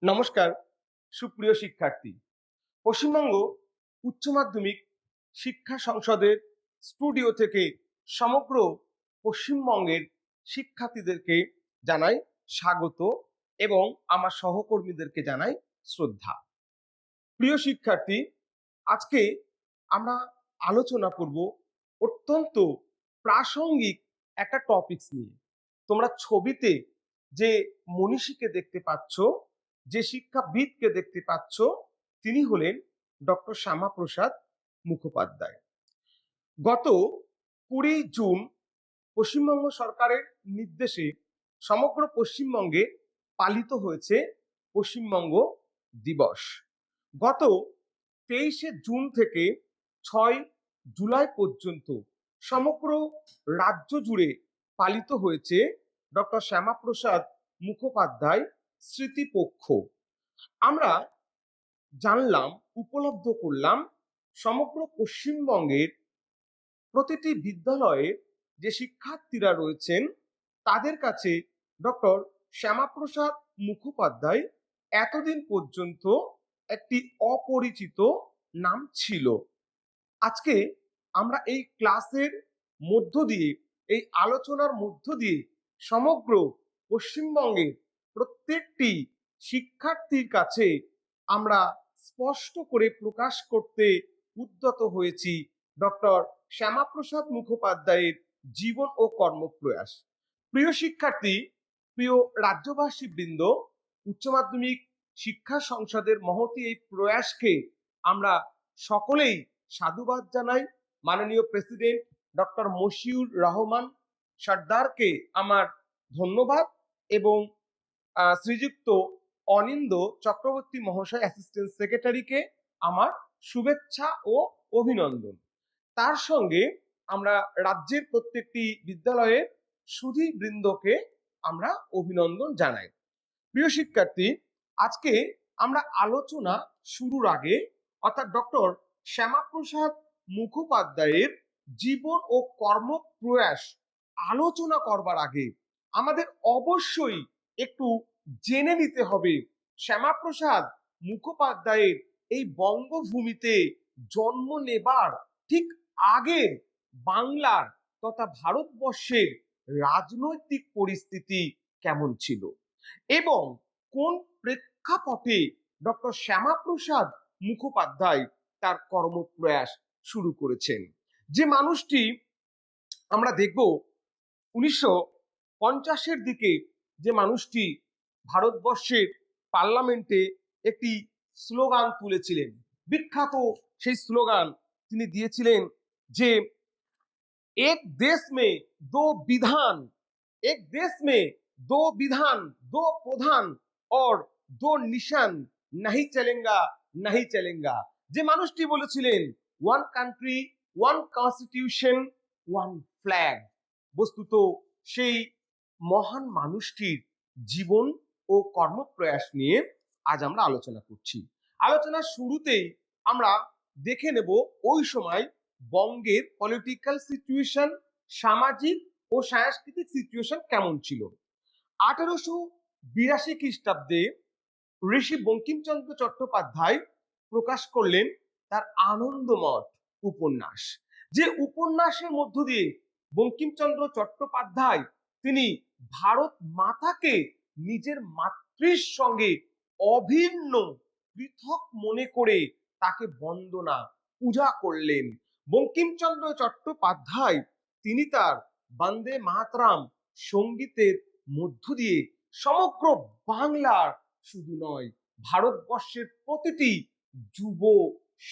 নমস্কার সুপ্রিয় শিক্ষার্থী। পশ্চিমবঙ্গ উচ্চ মাধ্যমিক শিক্ষা সংসদের স্টুডিও থেকে সমগ্র পশ্চিমবঙ্গের শিক্ষার্থীদেরকে জানাই স্বাগত এবং আমার সহকর্মীদেরকে জানাই শ্রদ্ধা। প্রিয় শিক্ষার্থী, আজকে আমরা আলোচনা করব অত্যন্ত প্রাসঙ্গিক একটা টপিকস নিয়ে। তোমরা ছবিতে যে মনীষীকে দেখতে পাচ্ছ, যে শিক্ষাবিদকে দেখতে পাচ্ছ, তিনি হলেন ডক্টর শ্যামাপ্রসাদ মুখোপাধ্যায়। গত 20 জুন পশ্চিমবঙ্গ সরকারের নির্দেশে সমগ্র পশ্চিমবঙ্গে পালিত হয়েছে পশ্চিমবঙ্গ দিবস। গত 23শে জুন থেকে 6 জুলাই পর্যন্ত সমগ্র রাজ্য জুড়ে পালিত হয়েছে ডক্টর শ্যামাপ্রসাদ মুখোপাধ্যায় স্মৃতিপক্ষ। আমরা জানলাম, উপলব্ধ করলাম সমগ্র পশ্চিমবঙ্গের প্রতিটি বিদ্যালয়ে যে শিক্ষার্থীরা রয়েছেন তাদের কাছে ডক্টর শ্যামাপ্রসাদ মুখোপাধ্যায় এতদিন পর্যন্ত একটি অপরিচিত নাম ছিল। আজকে আমরা এই ক্লাসের মধ্য দিয়ে, এই আলোচনার মধ্য দিয়ে সমগ্র পশ্চিমবঙ্গের প্রত্যেকটি শিক্ষার্থীর কাছে আমরা স্পষ্ট করে প্রকাশ করতে উদ্যত হয়েছি ডক্টর শ্যামাপ্রসাদ মুখোপাধ্যায়ের জীবন ও কর্মপ্রয়াস। প্রিয় শিক্ষার্থী, প্রিয় রাজ্যবাসী বৃন্দ, উচ্চ মাধ্যমিক শিক্ষা সংসদের মহতী এই প্রয়াসকে আমরা সকলেই সাধুবাদ জানাই। মাননীয় প্রেসিডেন্ট ডক্টর মশিউর রহমান সর্দারকে আমার ধন্যবাদ এবং শ্রীযুক্ত অনিন্দ চক্রবর্তী মহাশয় অ্যাসিস্ট্যান্ট সেক্রেটারিকে আমার শুভেচ্ছা ও অভিনন্দন। তার সঙ্গে আমরা রাজ্যের প্রত্যেকটি বিদ্যালয়ের সুধী বৃন্দকে আমরা অভিনন্দন জানাই। প্রিয় শিক্ষার্থী, আজকে আমরা আলোচনা শুরুর আগে অর্থাৎ ডক্টর শ্যামাপ্রসাদ মুখোপাধ্যায়ের জীবন ও কর্মপ্রয়াস আলোচনা করবার আগে আমাদের অবশ্যই একটু জেনে নিতে হবে শ্যামাপ্রসাদ মুখোপাধ্যায়ের এই বঙ্গভূমিতে জন্ম নেবার ঠিক আগে বাংলার তথা ভারতবর্ষের রাজনৈতিক পরিস্থিতি কেমন ছিল এবং কোন প্রেক্ষাপটে ডক্টর শ্যামাপ্রসাদ মুখোপাধ্যায় তার কর্মপ্রয়াস শুরু করেছেন। যে মানুষটি আমরা দেখব 1950-এর দিকে যে মানুষটি ভারতবর্ষের পার্লামেন্টে একটি স্লোগান তুলেছিলেন, বিখ্যাত সেই স্লোগান তিনি দিয়েছিলেন যে এক দেশ মে দো বিধান, এক দেশ মে दो विधान, दो प्रधान और दो निशान, नहीं चलेगा नहीं चलेगा। যে মানুষটি বলেছিলেন one country, one constitution, one flag. বস্তুত সেই মহান মানুষটির জীবন ও কর্মপ্রয়াস নিয়ে আজ আমরা আলোচনা করছি। আলোচনার শুরুতেই আমরা দেখে নেব ওই সময় বঙ্গের পলিটিক্যাল সিচুয়েশন, সামাজিক ও সাংস্কৃতিক সিচুয়েশন কেমন ছিল। 1882 খ্রিস্টাব্দে ঋষি বঙ্কিমচন্দ্র চট্টোপাধ্যায় প্রকাশ করলেন তার আনন্দমঠ উপন্যাস। যে উপন্যাসের মধ্য দিয়ে বঙ্কিমচন্দ্র চট্টোপাধ্যায় তিনি ভারত মাতাকে নিজের মাতৃর সঙ্গে অভিন্ন পৃথক মনে করে তাকে বন্দনা পূজা করলেন। বঙ্কিমচন্দ্র চট্টোপাধ্যায় তিনি তার বন্দে মাতরম সঙ্গীতের মধ্য দিয়ে সমগ্র বাংলার শুধু নয় ভারতবর্ষের প্রতিটি যুব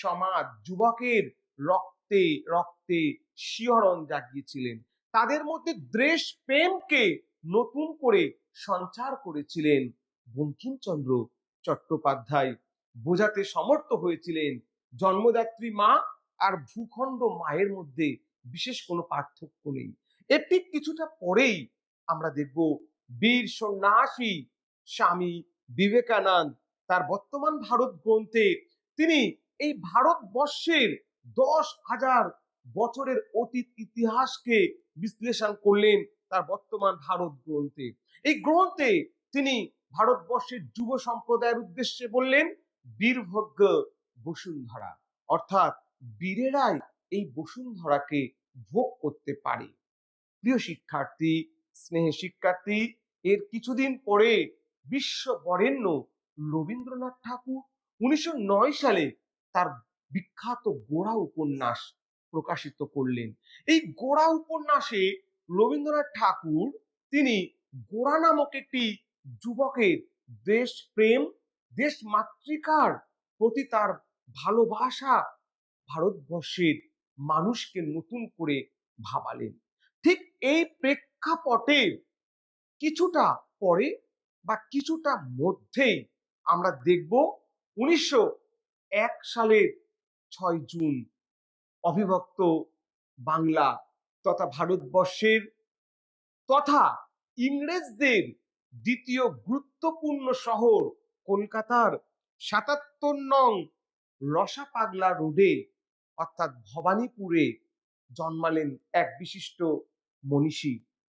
সমাজ, যুবকের রক্তে রক্তে শিহরণ জাগিয়েছিলেন। তাদের মধ্যে দেশ প্রেমকে নতুন করে সঞ্চার করেছিলেন। বঙ্কিমচন্দ্র চট্টোপাধ্যায় বোঝাতে সমর্থ হয়েছিলেন জন্মদাত্রী মা আর ভূখণ্ড মায়ের মধ্যে বিশেষ কোনো পার্থক্য নেই। এর ঠিক কিছুটা পরেই আমরা দেখব বীর সন্ন্যাসী স্বামী বিবেকানন্দ তার বর্তমান ভারত গ্রন্থে তিনি এই ভারতবর্ষের 10,000 বছরের অতীত ইতিহাসকে বিশ্লেষণ করলেন তার বর্তমান ভারত গ্রন্থে। এই গ্রন্থে তিনি ভারতবর্ষের যুব সম্প্রদায়ের উদ্দেশ্যে বললেন বীরভোগ্য বসুন্ধরা, অর্থাৎ বীরেরাই এই বসুন্ধরাকে ভোগ করতে পারে। প্রিয় শিক্ষার্থী, স্নেহে শিক্ষার্থী, এর কিছুদিন পরে বিশ্ব বরেণ্য রবীন্দ্রনাথ ঠাকুর 1909 সালে তার বিখ্যাত গোড়া উপন্যাস প্রকাশিত করলেন। এই গোড়া উপন্যাসে রবীন্দ্রনাথ ঠাকুর তিনি গোড়া নামক একটি যুবকের দেশপ্রেম, দেশ মাতৃকার প্রতি তার ভালোবাসা, ভারতবর্ষের মানুষকে নতুন করে ভাবালেন। ঠিক এই প্রেক্ষাপটে কিছুটা পরে বা কিছুটা মধ্যেই আমরা দেখব 1901 সালের 6 জুন অবিভক্ত বাংলা তথা ভারতবর্ষের তথা ইংরেজদের দ্বিতীয় গুরুত্বপূর্ণ শহর কলকাতার 77 নং রসাপাগলা রোডে অর্থাৎ ভবানীপুরে জন্মালেন এক বিশিষ্ট মনীষী,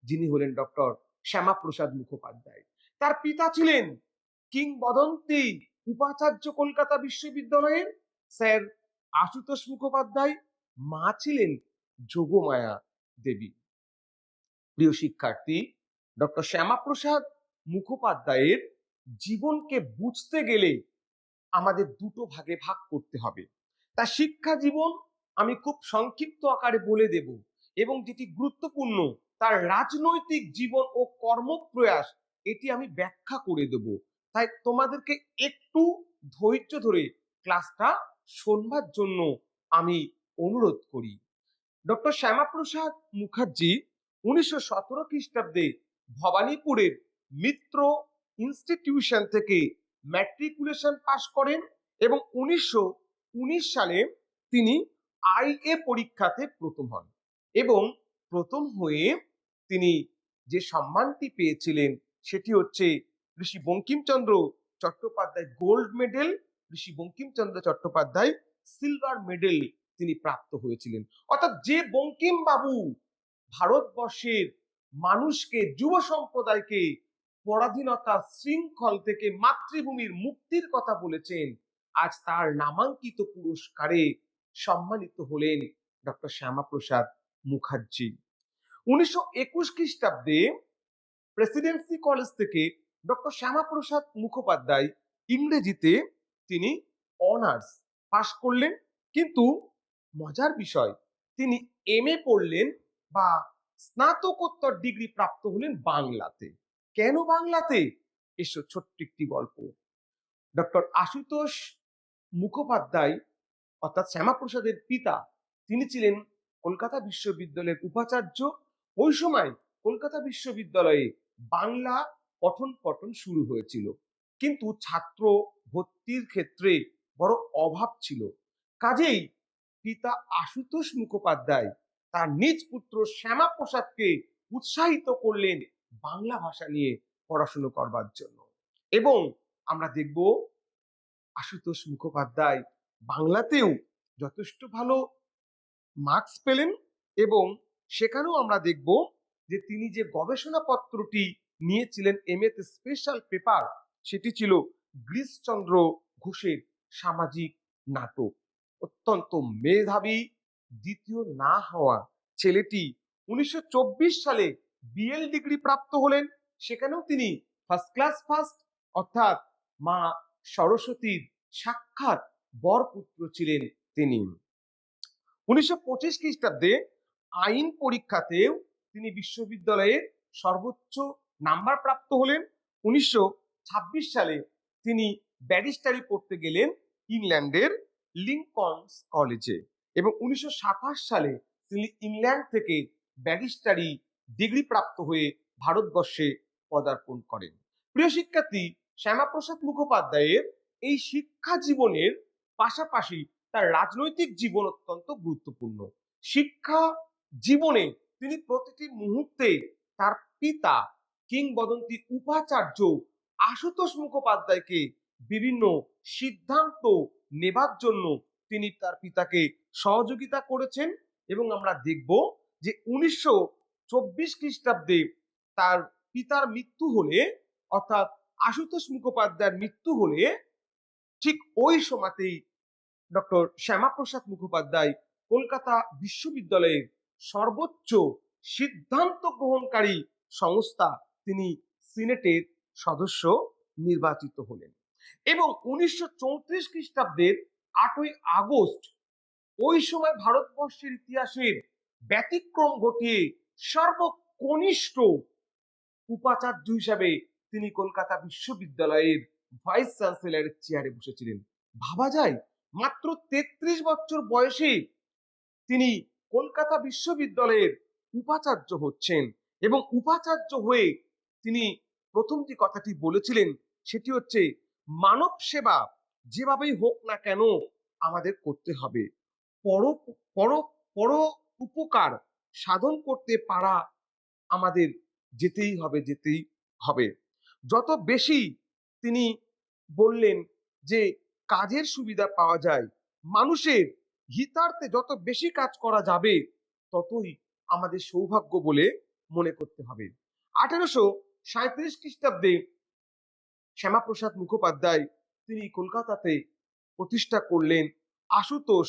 যিনি হলেন ডক্টর শ্যামাপ্রসাদ মুখোপাধ্যায়। তার পিতা ছিলেন কিংবদন্তি উপাচার্য কলকাতা বিশ্ববিদ্যালয়ের স্যার আশুতোষ মুখোপাধ্যায়, মা ছিলেন যোগমায়া দেবী। প্রিয় শিক্ষার্থী, ডক্টর শ্যামাপ্রসাদ মুখোপাধ্যায়ের জীবনকে বুঝতে গেলে আমাদের দুটো ভাগে ভাগ করতে হবে। তার শিক্ষা জীবন আমি খুব সংক্ষিপ্ত আকারে বলে দেব, এবং যেটি গুরুত্বপূর্ণ তার রাজনৈতিক জীবন ও কর্মপ্রয়াস এটি আমি ব্যাখ্যা করে দেব। তাই তোমাদেরকে একটু ধৈর্য ধরে ক্লাসটা শোনবার জন্য আমি অনুরোধ করি। ডক্টর শ্যামাপ্রসাদ মুখার্জি 1917 খ্রিস্টাব্দে ভবানীপুরের মিত্র ইনস্টিটিউশন থেকে ম্যাট্রিকুলেশন পাশ করেন এবং 1919 সালে তিনি আইএ পরীক্ষাতে প্রথম হন এবং প্রথম হয়ে তিনি যে সম্মানটি পেয়েছিলেন সেটি হচ্ছে ঋষি বঙ্কিমচন্দ্র চট্টোপাধ্যায় গোল্ড মেডেল, ঋষি বঙ্কিমচন্দ্র চট্টোপাধ্যায় সিলভার মেডেল তিনি প্রাপ্ত হয়েছিলেন। অর্থাৎ যে বঙ্কিম বাবু ভারতবর্ষের মানুষকে, যুব সম্প্রদায়কে পরাধীনতার শৃঙ্খল থেকে মাতৃভূমির মুক্তির কথা বলেছেন, আজ তার নামাঙ্কিত পুরস্কারে সম্মানিত হলেন ডক্টর শ্যামাপ্রসাদ মুখার্জি। 1921 খ্রিস্টাব্দে প্রেসিডেন্সি কলেজ থেকে ডক্টর শ্যামাপ্রসাদ মুখোপাধ্যায় ইংরেজিতে তিনি অনার্স পাশ করলেন, কিন্তু মজার বিষয় তিনি এমএ পড়লেন বা স্নাতকোত্তর ডিগ্রি প্রাপ্ত হলেন বাংলাতে। কেন বাংলাতে? এসো ছোট্ট একটি গল্প। ডক্টর আশুতোষ মুখোপাধ্যায় অর্থাৎ শ্যামাপ্রসাদের পিতা, তিনি ছিলেন কলকাতা বিশ্ববিদ্যালয়ের উপাচার্য। ওই সময় কলকাতা বিশ্ববিদ্যালয়ে বাংলা পঠন পাঠন শুরু হয়েছিল, কিন্তু ছাত্র ভর্তির ক্ষেত্রে বড় অভাব ছিল। কাজেই পিতা আশুতোষ মুখোপাধ্যায় তার নিজ পুত্র শ্যামাপ্রসাদকে উৎসাহিত করলেন বাংলা ভাষা নিয়ে পড়াশুনো করবার জন্য। এবং আমরা দেখব আশুতোষ মুখোপাধ্যায় বাংলাতেও যথেষ্ট ভালো মার্কস পেলেন এবং সেখানেও আমরা দেখব যে তিনি যে গবেষণা পত্রটি নিয়েছিলেন এমএ তে স্পেশাল পেপার, সেটি ছিল গিরিশচন্দ্র ঘোষের সামাজিক নাটক। অত্যন্ত মেধাবী, দ্বিতীয় না হওয়া ছেলেটি 1924 সালে বিএল ডিগ্রি প্রাপ্ত হলেন, সেখানেও তিনি ফার্স্ট ক্লাস ফার্স্ট, অর্থাৎ মা সরস্বতীর সাক্ষাৎ বরপুত্র ছিলেন তিনি। 1925 খ্রিস্টাব্দে আইন পরীক্ষাতেও তিনি বিশ্ববিদ্যালয়ের সর্বোচ্চ নাম্বার প্রাপ্ত হলেন। 1926 সালে তিনি ব্যারিস্টারি পড়তে গেলেন ইংল্যান্ডের লিঙ্কনস কলেজে এবং 1927 সালে তিনি ইংল্যান্ড থেকে ব্যারিস্টারি ডিগ্রি প্রাপ্ত হয়ে ভারতবর্ষে পদার্পণ করেন। প্রিয় শিক্ষার্থী, শ্যামাপ্রসাদ মুখোপাধ্যায়ের এই শিক্ষা জীবনের পাশাপাশি তার রাজনৈতিক জীবন অত্যন্ত গুরুত্বপূর্ণ। শিক্ষা জীবনে তিনি প্রতিটি মুহূর্তে তার পিতা কিংবদন্তি উপাচার্য আশুতোষ মুখোপাধ্যায়কে বিভিন্ন সিদ্ধান্ত নেবার জন্য তিনি তার পিতাকে সহযোগিতা করেছেন। এবং আমরা দেখব যে 1924 খ্রিস্টাব্দে তার পিতার মৃত্যু হলে, অর্থাৎ আশুতোষ মুখোপাধ্যায়ের মৃত্যু হলে ঠিক ওই সময়তেই ডক্টর শ্যামাপ্রসাদ মুখোপাধ্যায় কলকাতা বিশ্ববিদ্যালয়ের সর্বোচ্চ সিদ্ধান্ত গ্রহণকারী সংস্থা তিনি সিনেটের সদস্য নির্বাচিত হলেন এবং 1934 খ্রিস্টাব্দের 8ই আগস্ট ওই সময় ভারতবর্ষের ইতিহাসের ব্যতিক্রম ঘটিয়ে সর্বকনিষ্ঠ উপাচার্য হিসাবে তিনি কলকাতা বিশ্ববিদ্যালয়ের ভাইস চ্যান্সেলরের চেয়ারে বসেছিলেন। ভাবা যায় মাত্র 33 বছর বয়সে তিনি কলকাতা বিশ্ববিদ্যালয়ের উপাচার্য হচ্ছেন এবং উপাচার্য হয়ে তিনি প্রথম যে কথাটি বলেছিলেন সেটি হচ্ছে মানব সেবা যেভাবেই হোক না কেন আমাদের করতে হবে, পর পর পর উপকার সাধন করতে পারা আমাদের যেতেই হবে। যত বেশি তিনি বললেন যে কাজের সুবিধা পাওয়া যায়, মানুষের হিতার্থে যত বেশি কাজ করা যাবে ততই আমাদের সৌভাগ্য বলে মনে করতে হবে। 1837 খ্রিস্টাব্দে শ্যামাপ্রসাদ মুখোপাধ্যায় তিনি কলকাতাতে প্রতিষ্ঠা করলেন আশুতোষ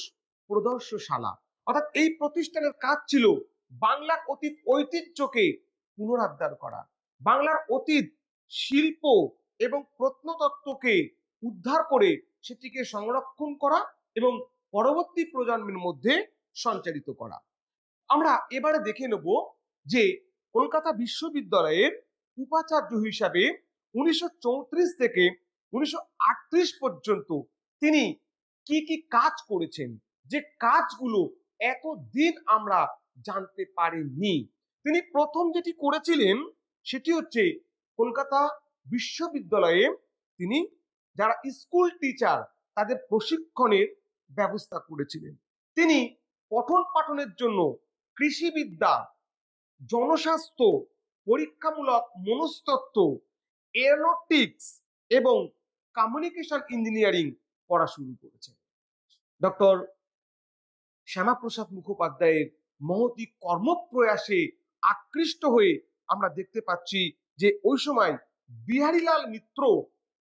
প্রদর্শনশালা। অর্থাৎ এই প্রতিষ্ঠানের কাজ ছিল বাংলার অতীত ঐতিহ্যকে পুনরুদ্ধার করা, বাংলার অতীত শিল্প এবং প্রত্নতত্ত্বকে উদ্ধার করে সেটিকে সংরক্ষণ করা এবং পরবর্তী প্রজন্মের মধ্যে সঞ্চারিত করা। আমরা এবারে দেখে নেব যে কলকাতা বিশ্ববিদ্যালয়ের উপাচার্য হিসাবে 1934 থেকে 1938 পর্যন্ত তিনি কি কি কাজ করেছেন, যে কাজগুলো এতদিন আমরা জানতে পারিনি। তিনি প্রথম যেটি করেছিলেন সেটি হচ্ছে কলকাতা বিশ্ববিদ্যালয়ে তিনি যারা স্কুল টিচার তাদের প্রশিক্ষণের ব্যবস্থা করেছিলেন। তিনি পঠন পাঠনের জন্য কৃষিবিদ্যা, জনস্বাস্থ্য, পরীক্ষামূলক মনস্তত্ত্ব, এরোনটিক্স এবং কমিউনিকেশন ইঞ্জিনিয়ারিং পড়া শুরু করেছেন। ডক্টর শ্যামাপ্রসাদ মুখোপাধ্যায়ের মহতি কর্মপ্রয়াসে আকৃষ্ট হয়ে আমরা দেখতে পাচ্ছি যে ওই সময় বিহারীলাল মিত্র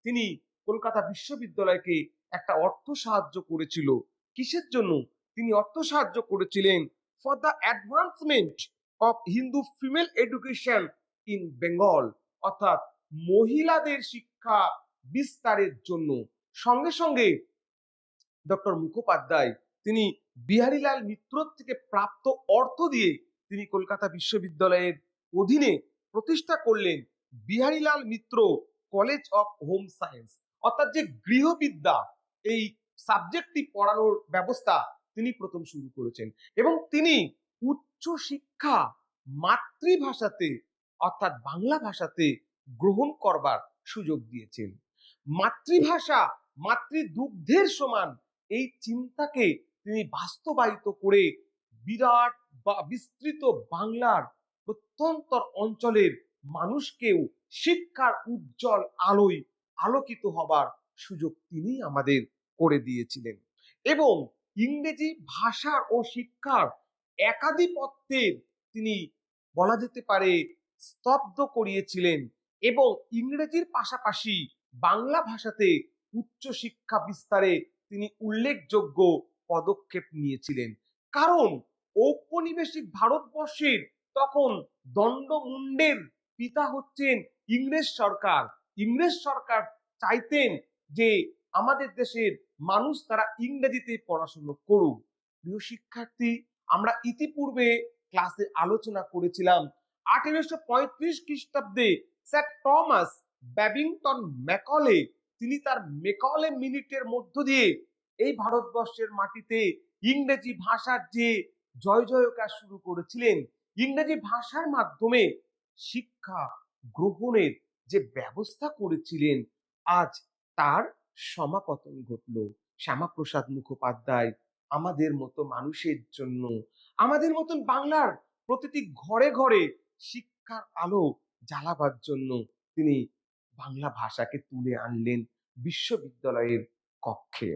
তিনি কলকাতা বিশ্ববিদ্যালয়কে একটা অর্থ সাহায্য করেছিল। কিসের জন্য তিনি অর্থ সাহায্য করেছিলেন? For the advancement of Hindu female education in Bengal, অর্থাৎ মহিলাদের শিক্ষা বিস্তারের জন্য। সঙ্গে সঙ্গে ডক্টর মুখোপাধ্যায় তিনি বিহারীলাল মিত্র থেকে প্রাপ্ত অর্থ দিয়ে তিনি কলকাতা বিশ্ববিদ্যালয়ের অধীনে প্রতিষ্ঠা করলেন বিহারীলাল মিত্র কলেজ অফ হোম সায়েন্স, অর্থাৎ যে গৃহবিদ্যা এই সাবজেক্টটি পড়ানোর ব্যবস্থা তিনি প্রথম শুরু করেছেন এবং তিনি উচ্চ শিক্ষা মাতৃভাষাতে অর্থাৎ বাংলা ভাষাতে গ্রহণ করবার সুযোগ দিয়েছেন। মাতৃভাষা মাতৃদুগ্ধের সমান এই চিন্তাকে তিনি বাস্তবায়িত করে বিরাট বা বিস্তৃত বাংলার প্রত্যন্তর অঞ্চলের মানুষকেও শিক্ষার উজ্জ্বল আলোয় আলোকিত হবার সুযোগ তিনি আমাদের করে দিয়েছিলেন এবং ইংরেজি ভাষার ও শিক্ষার একাধিপত্যের তিনি বলা যেতে পারে স্তব্ধ করিয়েছিলেন এবং ইংরেজির পাশাপাশি বাংলা ভাষাতে উচ্চ শিক্ষা বিস্তারে তিনি উল্লেখযোগ্য পদক্ষেপ নিয়েছিলেন। কারণ ঔপনিবেশিক ভারতবর্ষের তখন দণ্ডমুণ্ডের পিতা হচ্ছেন ইংরেজ সরকার। ইংরেজ সরকার চাইতেন যে আমাদের দেশের মানুষ তারা ইংরেজিতে পড়াশোনা করুক। প্রিয় শিক্ষার্থী, আমরা ইতিপূর্বে ক্লাসে আলোচনা করেছিলাম 1835 খ্রিস্টাব্দে স্যার টমাস ব্যাবিংটন ম্যাকলে তিনি তার ম্যাকলে মিনিটের মধ্য দিয়ে এই ভারতবর্ষের মাটিতে ইংরেজি ভাষার যে জয় জয়কার শুরু করেছিলেন, ইংরেজি ভাষার মাধ্যমে শিক্ষা গ্রহণের যে ব্যবস্থা করেছিলেন, আজ তার সমাপতন ঘটল। শ্যামাপ্রসাদ মুখোপাধ্যায় আমাদের মতো মানুষের জন্য, আমাদের মতন বাংলার প্রতিটি ঘরে ঘরে শিক্ষার আলো জ্বালাবার জন্য তিনি বাংলা ভাষাকে তুলে আনলেন বিশ্ববিদ্যালয়ের কক্ষে।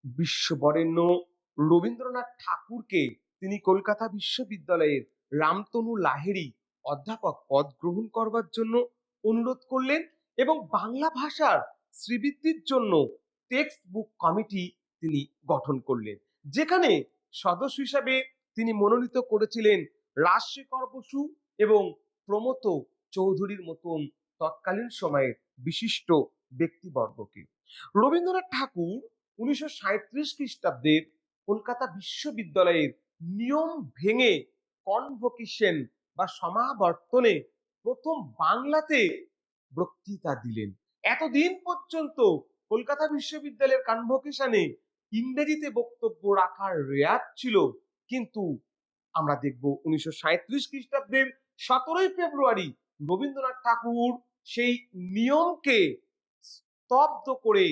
বিশ্ববরেণ্য রবীন্দ্রনাথ ঠাকুরকে তিনি কলকাতা বিশ্ববিদ্যালয়ের রামতনু লাহিড়ী অধ্যাপক পদ গ্রহণ করবার জন্য অনুরোধ করলেন এবং বাংলা ভাষার শ্রীবৃদ্ধির জন্য টেক্সট বুক কমিটি তিনি গঠন করলেন, যেখানে সদস্য হিসাবে তিনি মনোনীত করেছিলেন রাজশেখর বসু এবং প্রমথ চৌধুরীর মতন তৎকালীন সময়ের বিশিষ্ট ব্যক্তিবর্গকে। রবীন্দ্রনাথ ঠাকুর 1937 খ্রিস্টাব্দের কলকাতা বিশ্ববিদ্যালয়ের নিয়ম ভেঙে কনভোকেশন বা সমাবর্তনে প্রথম বাংলাতে বক্তৃতা দিলেন। এতদিন পর্যন্ত কলকাতা বিশ্ববিদ্যালয়ের কনভোকেশনে ইংরেজিতে বক্তব্য রাখার রেয়াত ছিল, কিন্তু আমরা দেখব 1937 খ্রিস্টাব্দের 17ই ফেব্রুয়ারি রবীন্দ্রনাথ ঠাকুর সেই নিয়মকে স্তব্ধ করে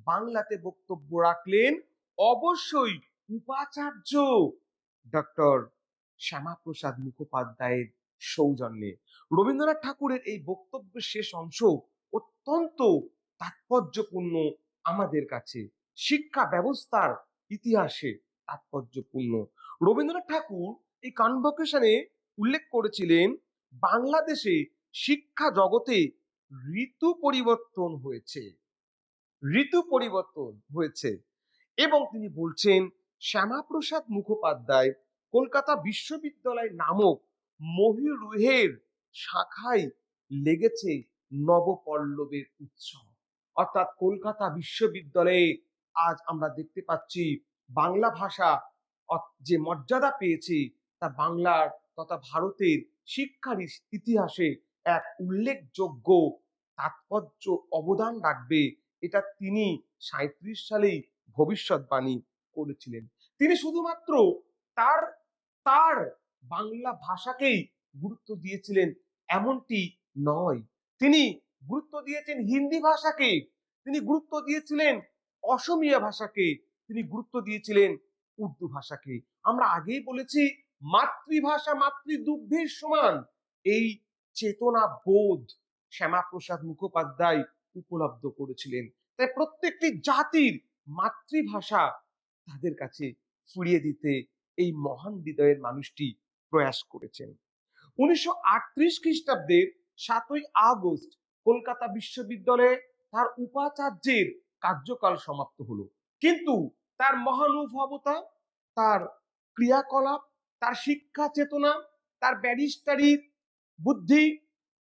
বাংলাতে বক্তব্য রাখলেন, অবশ্যই উপাচার্য ডক্টর শ্যামাপ্রসাদ মুখোপাধ্যায়ের সৌজন্যে। রবীন্দ্রনাথ ঠাকুরের এই বক্তব্যের শেষ অংশ অত্যন্ত তাৎপর্যপূর্ণ আমাদের কাছে, শিক্ষা ব্যবস্থার ইতিহাসে তাৎপর্যপূর্ণ। রবীন্দ্রনাথ ঠাকুর এই কনভোকেশনে উল্লেখ করেছিলেন বাংলাদেশে শিক্ষা জগতে ঋতু পরিবর্তন হয়েছে, ঋতু পরিবর্তন হয়েছে এবং তিনি বলছেন শ্যামাপ্রসাদ মুখোপাধ্যায় কলকাতা বিশ্ববিদ্যালয় নামক মহিরুহের শাখায় লেগেছে নবপল্লবের উৎসব। অর্থাৎ কলকাতা বিশ্ববিদ্যালয়ে আজ আমরা দেখতে পাচ্ছি বাংলা ভাষা যে মর্যাদা পেয়েছে তা বাংলার তথা ভারতের শিক্ষার ইতিহাসে এক উল্লেখযোগ্য তাৎপর্য অবদান রাখবে, এটা তিনি 37 সালেই ভবিষ্যৎবাণী করেছিলেন। তিনি শুধুমাত্র তার তার বাংলা ভাষাকেই গুরুত্ব দিয়েছিলেন এমনটি নয়, তিনি গুরুত্ব দিয়েছেন হিন্দি ভাষাকে, তিনি গুরুত্ব দিয়েছিলেন অসমীয়া ভাষাকে, তিনি গুরুত্ব দিয়েছিলেন উর্দু ভাষাকে। আমরা আগেই বলেছি মাতৃভাষা মাতৃদুগ্ধের সমান, এই চেতনা বোধ শ্যামাপ্রসাদ মুখোপাধ্যায় উপলব্ধ করেছিলেন। তাই প্রত্যেকটি জাতির মাতৃভাষা তাদের কাছে ফিরিয়ে দিতে এই মহান হৃদয়ের মানুষটি প্রয়াস করেছেন। 1938 খ্রিস্টাব্দের 7ই আগস্ট কলকাতা বিশ্ববিদ্যালয়ে তার উপাচার্যের কার্যকাল সমাপ্ত হলো, কিন্তু তার মহানুভবতা, তার ক্রিয়াকলাপ, তার শিক্ষা চেতনা, তার ব্যারিস্টারির বুদ্ধি,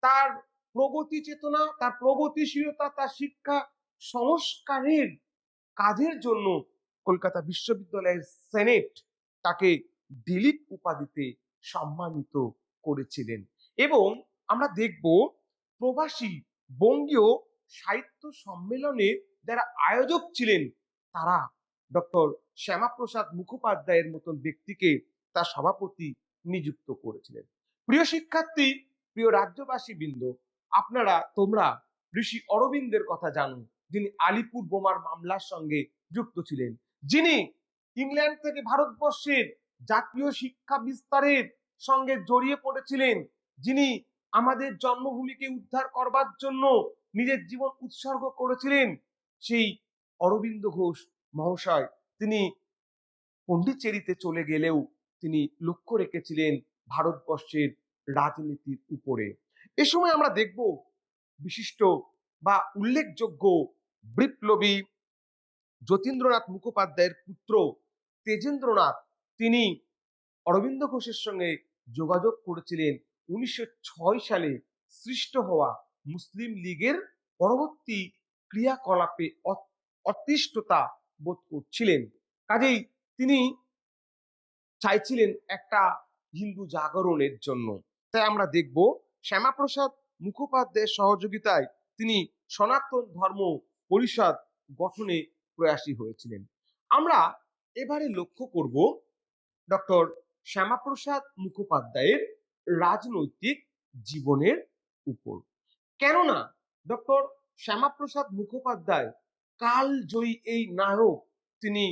তার প্রগতি চেতনা, তার প্রগতিশীলতা, তার শিক্ষা সংস্কারের কাজের জন্য কলকাতা বিশ্ববিদ্যালয়ের সেনেট তাকে দিলীপ উপাধিতে সম্মানিত করেছিলেন। এবং আমরা দেখব প্রবাসী বঙ্গীয় সাহিত্য সম্মেলনের যারা আয়োজক ছিলেন তারা ডক্টর শ্যামাপ্রসাদ মুখোপাধ্যায়ের মতন ব্যক্তিকে তার সভাপতি নিযুক্ত করেছিলেন। প্রিয় শিক্ষার্থী, প্রিয় রাজ্যবাসী বৃন্দ, তোমরা ঋষি অরবিন্দের কথা জানো, যিনি আলিপুর বোমার মামলার সঙ্গে যুক্ত ছিলেন, যিনি ইংল্যান্ড থেকে ভারতবর্ষের জাতীয় শিক্ষা বিস্তারের সঙ্গে জড়িয়ে পড়েছিলেন, যিনি আমাদের জন্মভূমিকে উদ্ধার করবার জন্য নিজের জীবন উৎসর্গ করেছিলেন। সেই অরবিন্দ ঘোষ মহাশয় তিনি পন্ডিচেরিতে চলে গেলেও তিনি লক্ষ্য রেখেছিলেন ভারতবর্ষের রাজনীতির উপরে। এ সময় আমরা দেখব বিশিষ্ট বা উল্লেখযোগ্য বিপ্লবী যতীন্দ্রনাথ মুখোপাধ্যায়ের পুত্র তেজেন্দ্রনাথ, তিনি অরবিন্দ ঘোষের সঙ্গে যোগাযোগ করেছিলেন 1906 সালে সৃষ্ট হওয়া মুসলিম লীগের পরবর্তী ক্রিয়াকলাপে অতিষ্ঠতা বোধ করছিলেন, কাজেই তিনি চাইছিলেন একটা হিন্দু জাগরণের জন্য। তাই আমরা দেখব শ্যামাপ্রসাদ মুখোপাধ্যায়ের সহযোগিতায় তিনি সনাতন ধর্ম পরিষদ গঠনে প্রয়াসী হয়েছিলেন। আমরা এবারে লক্ষ্য করব ডক্টর শ্যামাপ্রসাদ মুখোপাধ্যায়ের রাজনৈতিক জীবনের উপর, কেননা ডক্টর শ্যামাপ্রসাদ মুখোপাধ্যায় কালজয়ী এই নায়ক, তিনি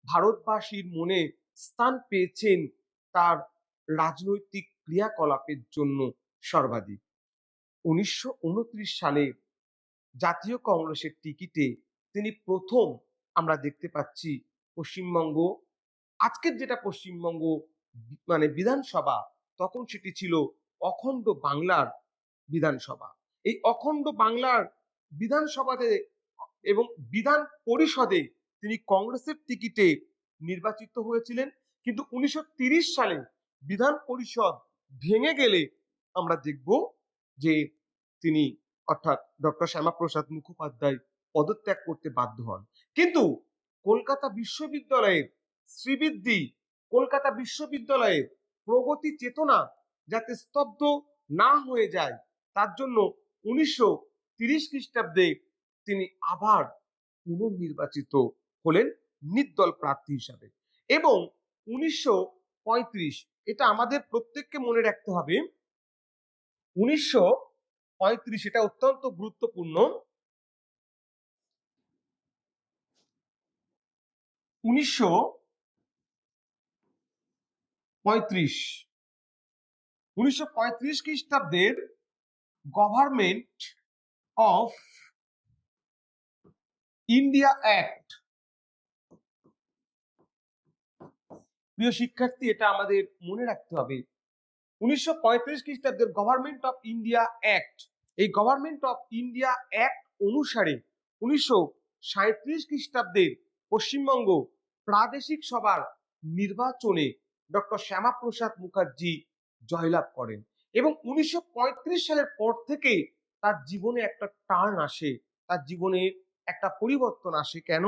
ভারতবাসীর মনে স্থান পেয়েছেন তার রাজনৈতিক ক্রিয়াকলাপের জন্য সর্বাধিক। 1929 সালে জাতীয় কংগ্রেসের টিকিটে তিনি প্রথম আমরা দেখতে পাচ্ছি পশ্চিমবঙ্গ, আজকের যেটা পশ্চিমবঙ্গ বিধানসভা, তখন সেটি ছিল অখণ্ড বাংলার বিধানসভা। এই অখণ্ড বাংলার বিধানসভাতে এবং বিধান পরিষদে তিনি কংগ্রেসের টিকিটে নির্বাচিত হয়েছিলেন। কিন্তু 1930 সালে বিধান পরিষদ ভেঙে গেলে আমরা দেখব যে তিনি অর্থাৎ ডক্টর শ্যামাপ্রসাদ মুখোপাধ্যায় পদত্যাগ করতে বাধ্য হন। কিন্তু কলকাতা বিশ্ববিদ্যালয়ের শ্রীবৃদ্ধি, কলকাতা বিশ্ববিদ্যালয়ের প্রগতি চেতনা যাতে স্তব্ধ না হয়ে যায়, তার জন্য 1930 খ্রিস্টাব্দে তিনি আবার পুনর্নির্বাচিত হলেন নির্দল প্রার্থী হিসাবে। এবং 1935, এটা আমাদের প্রত্যেককে মনে রাখতে হবে, 1935 এটা অত্যন্ত গুরুত্বপূর্ণ। 1935 খ্রিস্টাব্দের গভর্নমেন্ট অফ ইন্ডিয়া অ্যাক্ট, প্রিয় শিক্ষার্থী এটা আমাদের মনে রাখতে হবে, 1935 খ্রিস্টাব্দের গভর্নমেন্ট অফ ইন্ডিয়া অ্যাক্ট, এই গভর্নমেন্ট অফ ইন্ডিয়া অ্যাক্ট অনুসারে 1937 খ্রিস্টাব্দের পশ্চিমবঙ্গ প্রাদেশিক সভার নির্বাচনে ডক্টর শ্যামাপ্রসাদ মুখার্জি জয়লাভ করেন। এবং 1935 সালের পর থেকে তার জীবনে একটা টার্ন আসে, তার জীবনে একটা পরিবর্তন আসে। কেন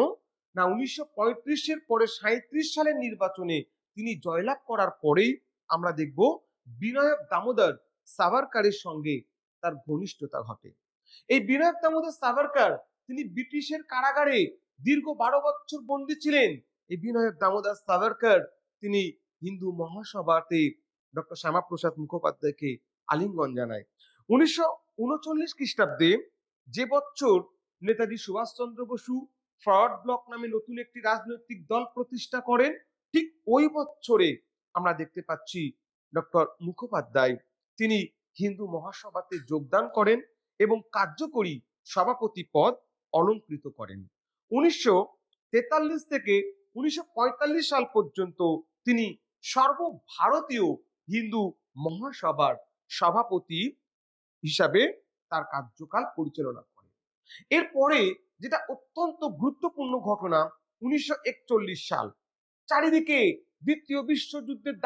না, 1935-এর পরে 37 সালের নির্বাচনে তিনি জয়লাভ করার পরেই আমরা দেখব বিনায়ক দামোদর সাভারকারের সঙ্গে তার ঘনিষ্ঠতা ঘটে। এই বিনায়ক দামোদর সাভারকার তিনি ব্রিটিশের কারাগারে দীর্ঘ 12 বছর বন্দী ছিলেন। এই বিনায়ক দামোদর সাভারকার তিনি হিন্দু মহাসভাতে ডক্টর শ্যামাপ্রসাদ মুখোপাধ্যায়কে আলিঙ্গন জানায়। 1939 খ্রিস্টাব্দে যে বছর নেতাজি সুভাষচন্দ্র বসু ফরওয়ার্ড ব্লক নামে নতুন একটি রাজনৈতিক দল প্রতিষ্ঠা করেন, ঠিক ওই বছরে আমরা দেখতে পাচ্ছি ডক্টর মুখোপাধ্যায় তিনি হিন্দু মহাসভাতে যোগদান করেন এবং কার্যকরী সভাপতি পদ অলংকৃত করেন। 1943 থেকে 1945 সাল পর্যন্ত তিনি সর্বভারতীয় হিন্দু মহাসভার সভাপতি হিসাবে তার কার্যকাল পরিচালনা করেন। এরপরে যেটা অত্যন্ত গুরুত্বপূর্ণ ঘটনা, 1941 সাল, চারিদিকে দ্বিতীয় বিশ্বযুদ্ধের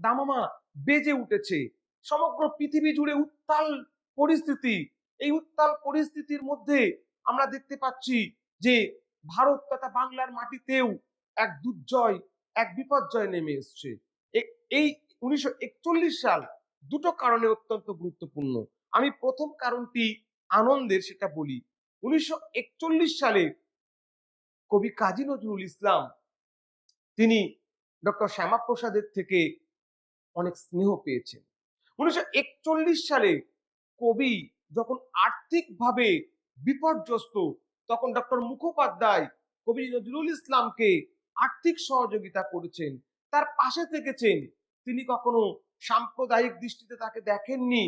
দামামা বেজে উঠেছে, সমগ্র পৃথিবী জুড়ে উত্তাল পরিস্থিতি। এই উত্তাল পরিস্থিতির মধ্যে আমরা দেখতে পাচ্ছি যে ভারত তথা বাংলার মাটিতেও এক দুর্জয়, এক বিপর্যয় নেমে এসছে। এই 1941 সাল দুটো কারণে অত্যন্ত গুরুত্বপূর্ণ। আমি প্রথম কারণটি আনন্দের, সেটা বলি। 1941 সালে কবি কাজী নজরুল ইসলাম তিনি ডক্টর শ্যামাপ্রসাদের থেকে অনেক স্নেহ পেয়েছেন। 1941 সালে কবি যখন আর্থিকভাবে বিপর্যস্ত, তখন ডক্টর মুখোপাধ্যায় কবি নজরুল ইসলামকে আর্থিক সহযোগিতা করেছেন, তার পাশে থেকেছেন। তিনি কখনো সাম্প্রদায়িক দৃষ্টিতে তাকে দেখেননি,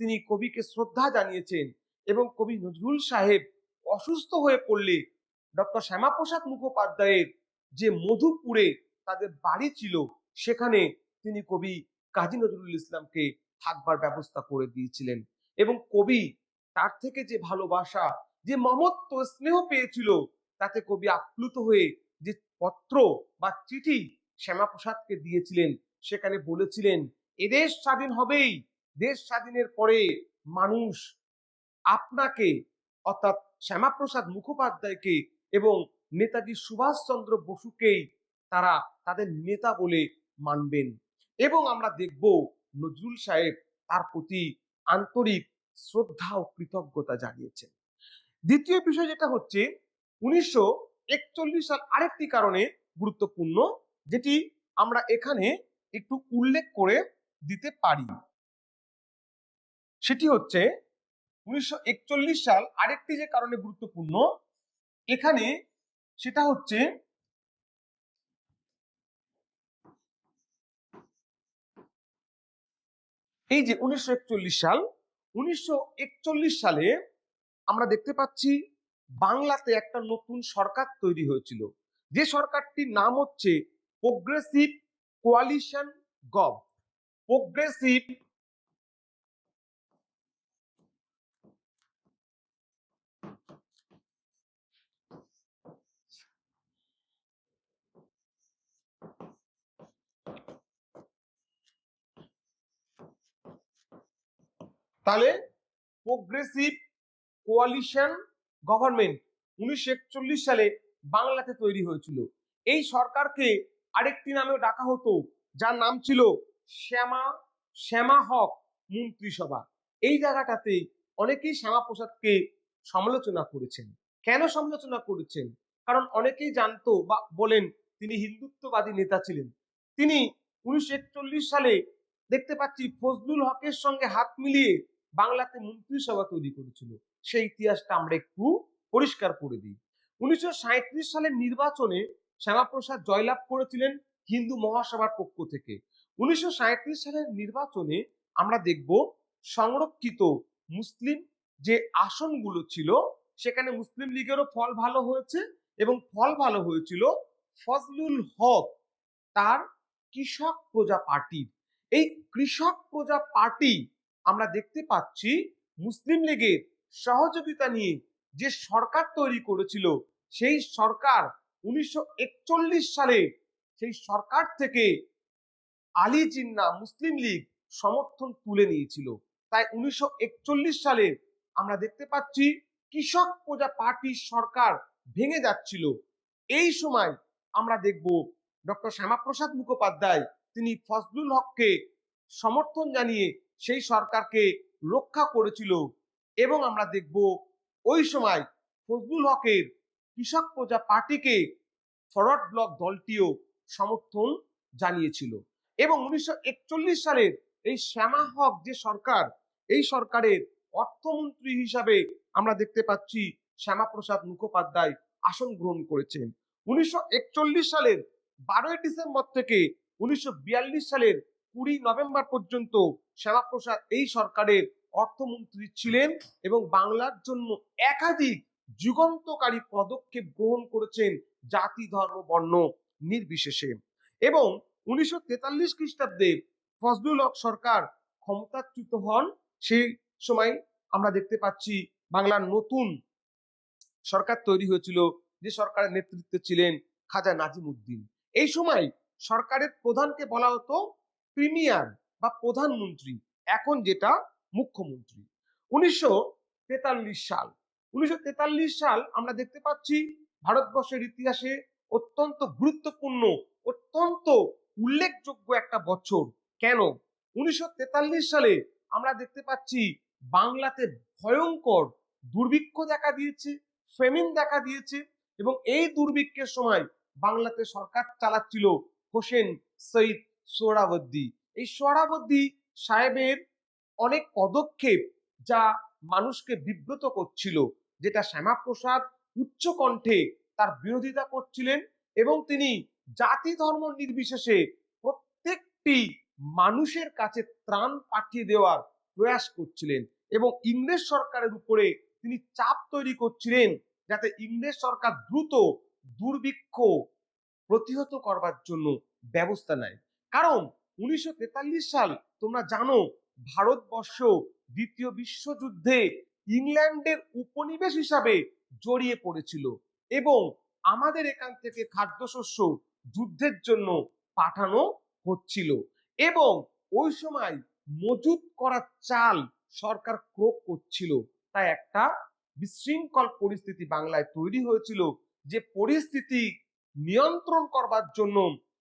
তিনি কবিকে শ্রদ্ধা জানিয়েছেন। এবং কবি নজরুল সাহেব অসুস্থ হয়ে পড়লে ডক্টর শ্যামাপ্রসাদ মুখোপাধ্যায়ের যে মধুপুরে তাদের বাড়ি ছিল, সেখানে তিনি কবি কাজী নজরুল ইসলামকে থাকবার ব্যবস্থা করে দিয়েছিলেন। এবং কবি তার থেকে যে ভালোবাসা, যে মমত্ব, স্নেহ পেয়েছিল, তাতে কবি আপ্লুত হয়ে যে পত্র বা চিঠি শ্যামাপ্রসাদকে দিয়েছিলেন, সেখানে বলেছিলেন এদেশ স্বাধীন হবেই, দেশ স্বাধীনের পরে মানুষ আপনাকে অর্থাৎ শ্যামাপ্রসাদ মুখোপাধ্যায়কে এবং নেতাজি সুভাষচন্দ্র বসুকেই তারা তাদের নেতা বলে মানবেন। এবং আমরা দেখব নজরুল সাহেব তার প্রতি আন্তরিক শ্রদ্ধা ও কৃতজ্ঞতা জানিয়েছেন। দ্বিতীয় বিষয় যেটা হচ্ছে, 1941 সাল আরেকটি কারণে গুরুত্বপূর্ণ, যেটি আমরা এখানে একটু উল্লেখ করে দিতে পারি। সেটি হচ্ছে 1941 সাল আরেকটি যে কারণে গুরুত্বপূর্ণ এখানে, সেটা হচ্ছে এই যে 1941 সাল, 1941 সালে আমরা দেখতে পাচ্ছি বাংলাতে একটা নতুন সরকার তৈরি হয়েছিল, যে সরকারটির নাম হচ্ছে প্রোগ্রেসিভ কোয়ালিশন গভ, প্রোগ্রেসিভ তাহলে প্রোগ্রেসিভ কোয়ালিশন গভর্নমেন্ট 1941 সালে বাংলাতে তৈরি হয়েছিল। এই সরকারকে আরেকটি নামেও ডাকা হতো, যার নাম ছিল শ্যামা হক মন্ত্রিসভা। এই জায়গাটাতে অনেকেই শ্যামাপ্রসাদকে সমালোচনা করেছেন। কেন সমালোচনা করেছেন? কারণ অনেকেই জানতো বা বলেন তিনি হিন্দুত্ববাদী নেতা ছিলেন। তিনি 1941 সালে দেখতে পাচ্ছি ফজলুল হকের সঙ্গে হাত মিলিয়ে বাংলাতে মন্ত্রিসভা তৈরি করেছিল। সেই ইতিহাসটা আমরা একটু পরিষ্কার করে দিই। 1937 সালের নির্বাচনে শ্যামাপ্রসাদ জয়লাভ করেছিলেন হিন্দু মহাসভার পক্ষ থেকে। 1937 সালের নির্বাচনে আমরা দেখব সংরক্ষিত মুসলিম যে আসনগুলো ছিল সেখানে মুসলিম লীগেরও ফল ভালো হয়েছে, এবং ফল ভালো হয়েছিল ফজলুল হক তার কৃষক প্রজা পার্টির। এই কৃষক প্রজা পার্টি আমরা দেখতে পাচ্ছি মুসলিম লীগের সহযোগিতা নিয়ে যে সরকার তৈরি করেছিল, সেই সরকার 1941 সালে সেই সরকার থেকে আলী জিন্নাহ মুসলিম লীগ সমর্থন তুলে নিয়েছিল। তাই 1941 সালে আমরা দেখতে পাচ্ছি কৃষক প্রজা পার্টির সরকার ভেঙে যাচ্ছিল। এই সময় আমরা দেখব ডক্টর শ্যামাপ্রসাদ মুখোপাধ্যায় তিনি ফজলুল হককে সমর্থন জানিয়ে সেই সরকারকে রক্ষা করেছিল, এবং আমরা দেখব ওই সময় ফজলুল হকের কৃষক প্রজা পার্টিকে ফরওয়ার্ড ব্লক দলটিও সমর্থন জানিয়েছিল। এবং 1941 সালের এই শ্যামা হক যে সরকার, এই সরকারের অর্থমন্ত্রী হিসাবে আমরা দেখতে পাচ্ছি শ্যামাপ্রসাদ মুখোপাধ্যায় আসন গ্রহণ করেছেন। 1941 সালের 12 ডিসেম্বর থেকে 1942 সালের 20 নভেম্বর পর্যন্ত শ্যামাপ্রসাদ এই সরকারের অর্থমন্ত্রী ছিলেন এবং বাংলার জন্য একাধিক যুগান্তকারী পদক্ষেপ গ্রহণ করেছেন জাতি ধর্ম বর্ণ নির্বিশেষে। এবং 1943 খ্রিস্টাব্দে ফজলুল হক সরকার ক্ষমতাচ্যুত হন। সেই সময় আমরা দেখতে পাচ্ছি বাংলার নতুন সরকার তৈরি হয়েছিল, যে সরকারের নেতৃত্বে ছিলেন খাজা নাজিমুদ্দিন। এই সময় সরকারের প্রধানকে বলা হতো প্রিমিয়ার বা প্রধানমন্ত্রী, এখন যেটা মুখ্যমন্ত্রী। 1943 সাল আমরা দেখতে পাচ্ছি ভারতবর্ষের ইতিহাসে অত্যন্ত গুরুত্বপূর্ণ, অত্যন্ত উল্লেখযোগ্য একটা বছর। কেন? 1943 সালে আমরা দেখতে পাচ্ছি বাংলাতে ভয়ঙ্কর দুর্ভিক্ষ দেখা দিয়েছে, ফেমিন দেখা দিয়েছে, এবং এই দুর্ভিক্ষের সময় বাংলাতে সরকার চালাচ্ছিল হোসেন সৈয়দ সোহরাওয়ার্দী। এই সোহরাওয়ার্দী সাহেবের অনেক পদক্ষেপ যা মানুষকে বিব্রত করছিল, যেটা শ্যামাপ্রসাদ উচ্চ কণ্ঠে তার বিরোধিতা করছিলেন, এবং তিনি জাতি ধর্ম নির্বিশেষে প্রত্যেকটি মানুষের কাছে ত্রাণ পাঠিয়ে দেওয়ার প্রয়াস করছিলেন, এবং ইংরেজ সরকারের উপরে তিনি চাপ তৈরি করছিলেন যাতে ইংরেজ সরকার দ্রুত দুর্ভিক্ষ প্রতিহত করবার জন্য ব্যবস্থা নেয়। কারণ 1943 সাল তোমরা জানো ভারতবর্ষ দ্বিতীয় বিশ্বযুদ্ধে ইংল্যান্ডের উপনিবেশ হিসাবে জড়িয়ে পড়েছিল, এবং আমাদের এখান থেকে খাদ্যশস্য যুদ্ধের জন্য পাঠানো হচ্ছিল, এবং ওই সময় মজুত করা চাল সরকার ক্রয় করছিল। তাই একটা বিশৃঙ্খল পরিস্থিতি বাংলায় তৈরি হয়েছিল, যে পরিস্থিতি নিয়ন্ত্রণ করবার জন্য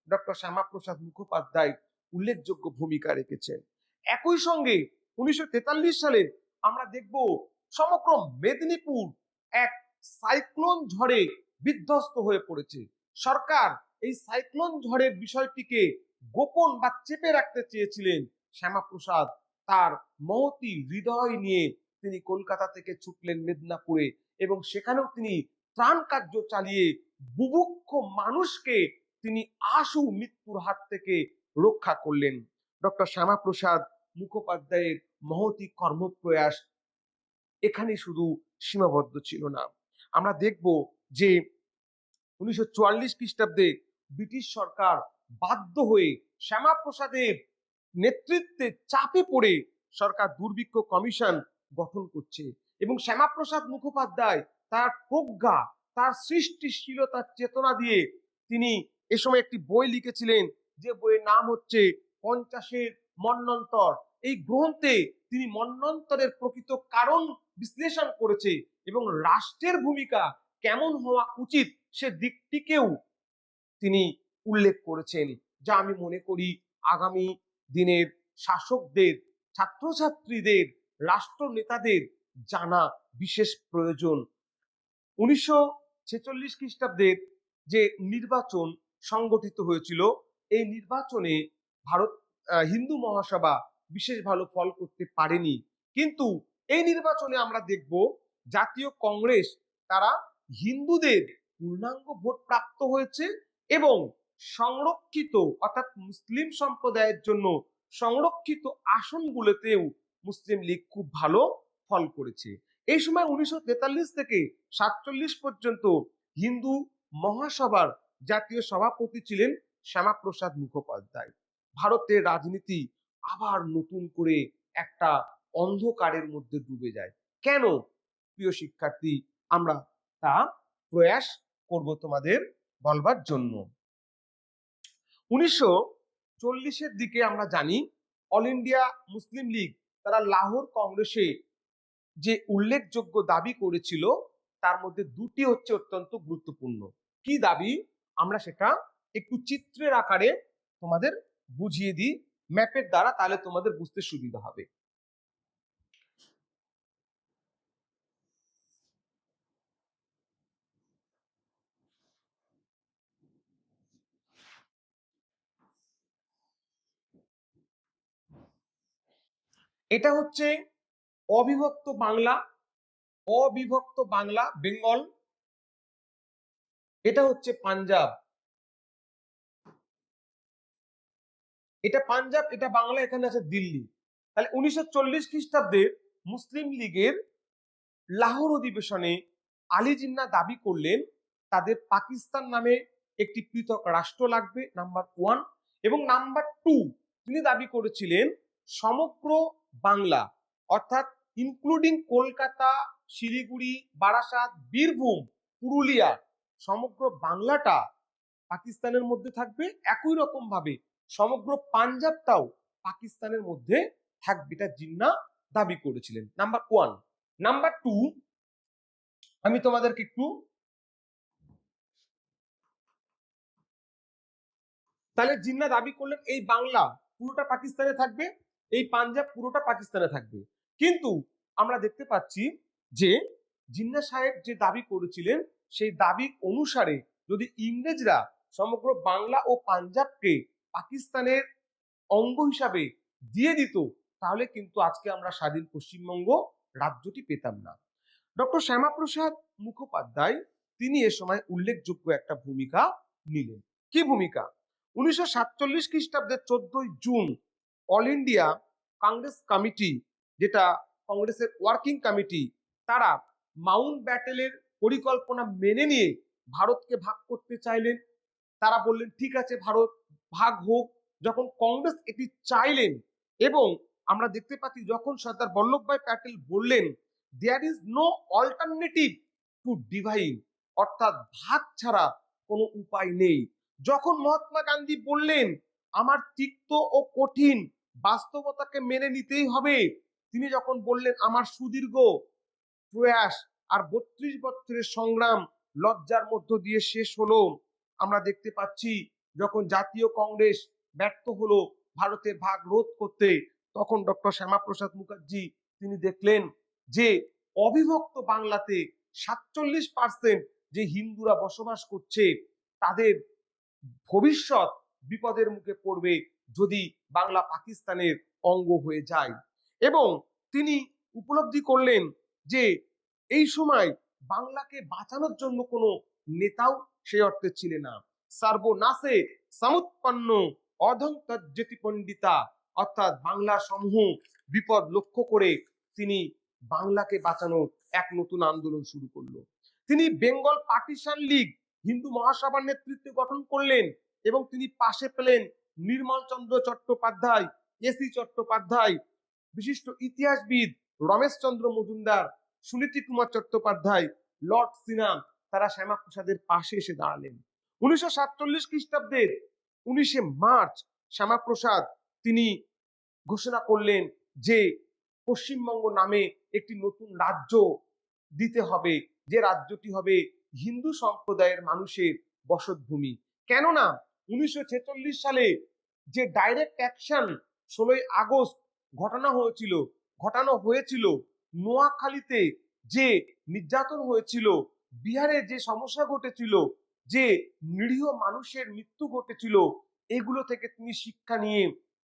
ডক্টর শ্যামাপ্রসাদ মুখোপাধ্যায় উল্লেখযোগ্য ভূমিকা রেখেছেন। একই সঙ্গে 1943 সালে আমরা দেখব সমগ্র মেদিনীপুর এক সাইক্লোন ঝড়ে বিধ্বস্ত হয়ে পড়েছে। সরকার এই সাইক্লোন ঝড়ের বিষয়টিকে গোপন বা চেপে রাখতে চেয়েছিলেন। শ্যামাপ্রসাদ তার মহতি হৃদয় নিয়ে তিনি কলকাতা থেকে ছুটলেন মেদিনীপুরে, এবং সেখানেও তিনি ত্রাণ কার্য চালিয়ে বুভুক্ষ মানুষকে তিনি আশু মৃত্যুর হাত থেকে রক্ষা করলেন। ডক্টর শ্যামাপ্রসাদ মুখোপাধ্যায়ের মহতি কর্মপ্রয়াস এখানে শুধু সীমাবদ্ধ ছিল না। আমরা দেখব যে 1944 খ্রিস্টাব্দে ব্রিটিশ সরকার বাধ্য হয়ে শ্যামাপ্রসাদের নেতৃত্বে চাপে পড়ে সরকার দুর্ভিক্ষ কমিশন গঠন করছে, এবং শ্যামাপ্রসাদ মুখোপাধ্যায় তার প্রজ্ঞা, তার সৃষ্টিশীলতার চেতনা দিয়ে তিনি এ সময় একটি বই লিখেছিলেন, যে বইয়ের নাম হচ্ছে 50-এর মন্বন্তর, এই গ্রন্থে তিনি মন্বন্তরের প্রকৃত কারণ বিশ্লেষণ করেছে এবং রাষ্ট্রের ভূমিকা কেমন হওয়া উচিত সে দিকটিকেও তিনি উল্লেখ করেছেন, যা আমি মনে করি আগামী দিনের শাসকদের, ছাত্রছাত্রীদের, রাষ্ট্র নেতাদের জানা বিশেষ প্রয়োজন। 1946 খ্রিস্টাব্দের যে নির্বাচন সংগঠিত হয়েছিল, এই নির্বাচনে ভারত হিন্দু মহাসভা বিশেষ ভালো ফল করতে পারেনি, কিন্তু এই নির্বাচনে আমরা দেখব জাতীয় কংগ্রেস তারা হিন্দুদের পূর্ণাঙ্গ ভোট প্রাপ্ত হয়েছে এবং সংরক্ষিত অর্থাৎ মুসলিম সম্প্রদায়ের জন্য সংরক্ষিত আসনগুলোতেও মুসলিম লীগ খুব ভালো ফল করেছে। এই সময় 1943 থেকে 47 পর্যন্ত হিন্দু মহাসভার জাতীয় সভাপতি ছিলেন শ্যামাপ্রসাদ মুখোপাধ্যায়। ভারতের রাজনীতি আবার নতুন করে একটা অন্ধকারের মধ্যে ডুবে যায়। কেন প্রিয় শিক্ষার্থী, আমরা তা প্রয়াস করব তোমাদের বলবার জন্য। 1940-এর দিকে আমরা জানি অল ইন্ডিয়া মুসলিম লীগ তারা লাহোর কংগ্রেসে যে উল্লেখযোগ্য দাবি করেছিল তার মধ্যে দুটি হচ্ছে অত্যন্ত গুরুত্বপূর্ণ। কি দাবি আমরা সেটা একটু চিত্রের আকারে তোমাদের বুঝিয়ে দিই ম্যাপের দ্বারা, তাহলে তোমাদের বুঝতে সুবিধা হবে। এটা হচ্ছে অবিভক্ত বাংলা, অবিভক্ত বাংলা বেঙ্গল। এটা হচ্ছে পাঞ্জাব, এটা পাঞ্জাব, এটা বাংলা, এখানে আছে দিল্লি। তাহলে 1940 খ্রিস্টাব্দে মুসলিম লীগের লাহোর অধিবেশনে আলী জিন্নাহ দাবি করলেন তাদের পাকিস্তান নামে একটি পৃথক রাষ্ট্র লাগবে, নাম্বার 1, এবং নাম্বার 2 তিনি দাবি করেছিলেন সমগ্র বাংলা অর্থাৎ ইনক্লুডিং কলকাতা, শিলিগুড়ি, বারাসাত, বীরভূম, পুরুলিয়া, সমগ্র বাংলাটা পাকিস্তানের মধ্যে থাকবে, একই রকম ভাবে সমগ্র পাঞ্জাবটাও পাকিস্তানের মধ্যে থাকবে। এটা জিন্নাহ দাবি করেছিলেন, নাম্বার 1। নাম্বার 2 আমি তোমাদেরকে একটু, তাহলে জিন্নাহ দাবি করলেন এই বাংলা পুরোটা পাকিস্তানে থাকবে, এই পাঞ্জাব পুরোটা পাকিস্তানে থাকবে। কিন্তু আমরা দেখতে পাচ্ছি যে জিন্নাহ সাহেব যে দাবি করেছিলেন সেই দাবি অনুসারে যদি ইংরেজরা সমগ্র বাংলা ও পাঞ্জাবকে পাকিস্তানের অঙ্গ হিসাবে দিয়ে দিত, তাহলে কিন্তু আজকে আমরা স্বাধীন পশ্চিমবঙ্গ রাজ্যটি পেতাম না। ডক্টর শ্যামাপ্রসাদ মুখোপাধ্যায় তিনি এ সময় উল্লেখযোগ্য একটা ভূমিকা নিলেন। কি ভূমিকা? 1947 খ্রিস্টাব্দের 14 June all India Congress committee, যেটা কংগ্রেসের ওয়ার্কিং কমিটি, তারা মাউন্ট ব্যাটেলের পরিকল্পনা মেনে নিয়ে ভারতকে ভাগ করতে চাইলেন। তারা বললেন ঠিক আছে ভারত ভাগ হোক। যখন কংগ্রেস এটি চাইলেন এবং আমরা দেখতে পাচ্ছি যখন সর্দার বল্লভভাই প্যাটেল বললেন there is no alternative to divide, অর্থাৎ ভাগ ছাড়া কোনো উপায় নেই। যখন মহাত্মা গান্ধী বললেন আমার তিক্ত ও কঠিন বাস্তবতাকে মেনে নিতেই হবে, তিনি যখন বললেন আমার সুদীর্ঘ প্রয়াস আর 32 বছরের সংগ্রাম লজ্জার মধ্য দিয়ে শেষ হলো, আমরা দেখতে পাচ্ছি যখন জাতীয় কংগ্রেস ব্যর্থ হলো ভারতের ভাগ রোধ করতে, তখন ডক্টর শ্যামাপ্রসাদ মুখার্জি তিনি দেখলেন যে অবিভক্ত বাংলাতে 47% যে হিন্দুরা বসবাস করছে তাদের ভবিষ্যৎ বিপদের মুখে পড়বে যদি বাংলা পাকিস্তানের অঙ্গ হয়ে যায়। এবং তিনি উপলব্ধি করলেন যে এই সময় বাংলাকে বাঁচানোর জন্য কোনো নেতাও সেই অর্থে ছিলেন না। সর্বনাশে সমুৎপন্ন অধংত্যজ্যতি পণ্ডিতা, অর্থাৎ বাংলা সমূহ বিপদ লক্ষ্য করে তিনি বাংলাকে বাঁচানোর এক নতুন আন্দোলন শুরু করলো। তিনি বেঙ্গল পার্টিশন লীগ হিন্দু মহাসভার নেতৃত্বে গঠন করলেন এবং তিনি পাশে পেলেন নির্মল চন্দ্র চট্টোপাধ্যায়, এসি চট্টোপাধ্যায়, বিশিষ্ট ইতিহাসবিদ রমেশ চন্দ্র মজুমদার, সুনীতি কুমার চট্টোপাধ্যায়, লর্ড সিনাম, তারা শ্যামাপ্রসাদের পাশে এসে দাঁড়ালেন। 1947 খ্রিস্টাব্দের 19 মার্চ শ্যামাপ্রসাদ তিনি ঘোষণা করলেন যে পশ্চিমবঙ্গ নামে একটি নতুন রাজ্য দিতে হবে, যে রাজ্যটি হবে হিন্দু সম্প্রদায়ের মানুষের বসতভূমি। কেননা 1946 সালে যে ডাইরেক্ট অ্যাকশন 16 আগস্ট ঘটানো হয়েছিল, নোয়াখালীতে যে নির্যাতন হয়েছিল, বিহারে যে সমস্যা ঘটেছিল, যে নিরীহ মানুষের মৃত্যু ঘটেছিল, এগুলো থেকে তিনি শিক্ষা নিয়ে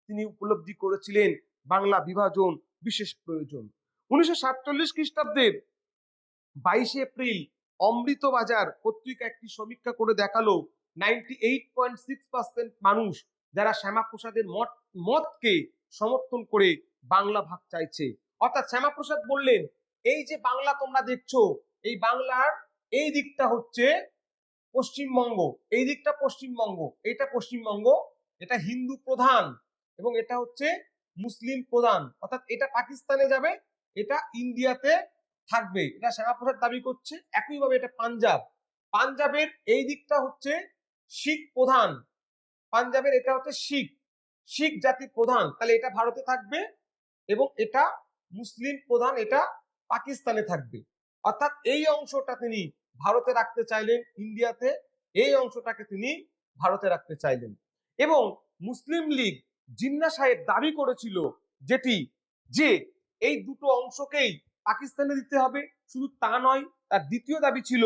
তিনি উপলব্ধি করেছিলেন বাংলা বিভাজন বিশেষ প্রয়োজন। 1947 খ্রিস্টাব্দের 22 এপ্রিল অমৃতবাজার পত্রিকা একটি সমীক্ষা করে দেখালো 98.6% মানুষ যারা শ্যামাপ্রসাদের মতকে সমর্থন করে বাংলা ভাগ চাইছে। অর্থাৎ শ্যামাপ্রসাদ বললেন, এই যে বাংলা তোমরা দেখছো, এই বাংলার এই দিকটা হচ্ছে পশ্চিমবঙ্গ, এই দিকটা পশ্চিমবঙ্গ, এটা পশ্চিমবঙ্গ, এটা হিন্দু প্রধান এবং এটা হচ্ছে মুসলিম প্রধান, অর্থাৎ এটা পাকিস্তানে যাবে, এটা ইন্ডিয়াতে থাকবে, এটা শ্যামাপ্রসাদ দাবি করছে। একইভাবে এটা পাঞ্জাবের এই দিকটা হচ্ছে শিখ প্রধান, পাঞ্জাবের এটা হচ্ছে শিখ জাতি প্রধান, তাহলে এটা ভারতে থাকবে, এবং এটা মুসলিম প্রধান, এটা পাকিস্তানে থাকবে। অর্থাৎ এই অংশটা তিনি ভারতে রাখতে চাইলেন ইন্ডিয়াতে, এই অংশটাকে তিনি ভারতে রাখতে চাইলেন। এবং মুসলিম লীগ জিন্না সাহেব দাবি করেছিল যেটি যে এই দুটো অংশকেই পাকিস্তানে দিতে হবে। শুধু তা নয়, তার দ্বিতীয় দাবি ছিল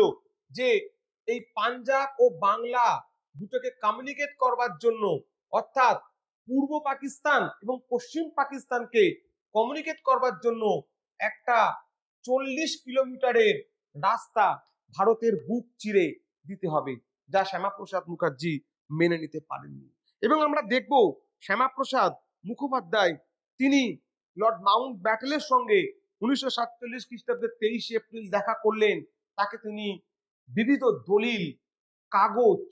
যে এই পাঞ্জাব ও বাংলা দুটোকে কমিউনিকেট করবার জন্য, অর্থাৎ পূর্ব পাকিস্তান এবং পশ্চিম পাকিস্তানকে কমিউনিকেট করবার জন্য একটা 40 কিলোমিটারের রাস্তা ভারতের বুক চিরে দিতে হবে, যা শ্যামাপ্রসাদ মুখার্জি মেনে নিতে পারেননি। এবং আমরা দেখব শ্যামাপ্রসাদ মুখোপাধ্যায় তিনি লর্ড মাউন্ট ব্যাটেলের সঙ্গে 1947 খ্রিস্টাব্দের 23 এপ্রিল দেখা করলেন। তাকে তিনি বিবিধ দলিল, কাগজ,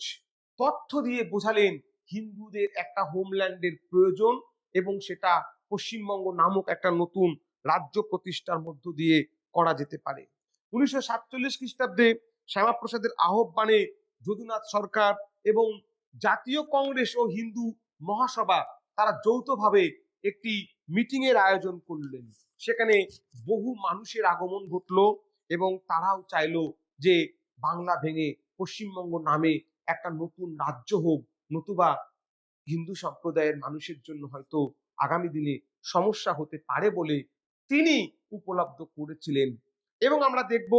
তথ্য দিয়ে বোঝালেন হিন্দুদের একটা হোমল্যান্ডের প্রয়োজন এবং সেটা পশ্চিমবঙ্গ নামক একটা নতুন রাজ্য প্রতিষ্ঠার মধ্য দিয়ে করা যেতে পারে। 1947 খ্রিস্টাব্দে শ্যামাপ্রসাদের আহ্বানে যদুনাথ সরকার এবং জাতীয় কংগ্রেস ও হিন্দু মহাসভা তারা যৌথভাবে একটি মিটিং এর আয়োজন করলেন। সেখানে বহু মানুষের আগমন ঘটলো এবং তারাও চাইলো যে বাংলা ভেঙে পশ্চিমবঙ্গ নামে একটা নতুন রাজ্য হোক, নতুবা হিন্দু সম্প্রদায়ের মানুষের জন্য হয়তো আগামী দিনে সমস্যা হতে পারে বলে তিনি উপলব্ধ করেছিলেন। এবং আমরা দেখব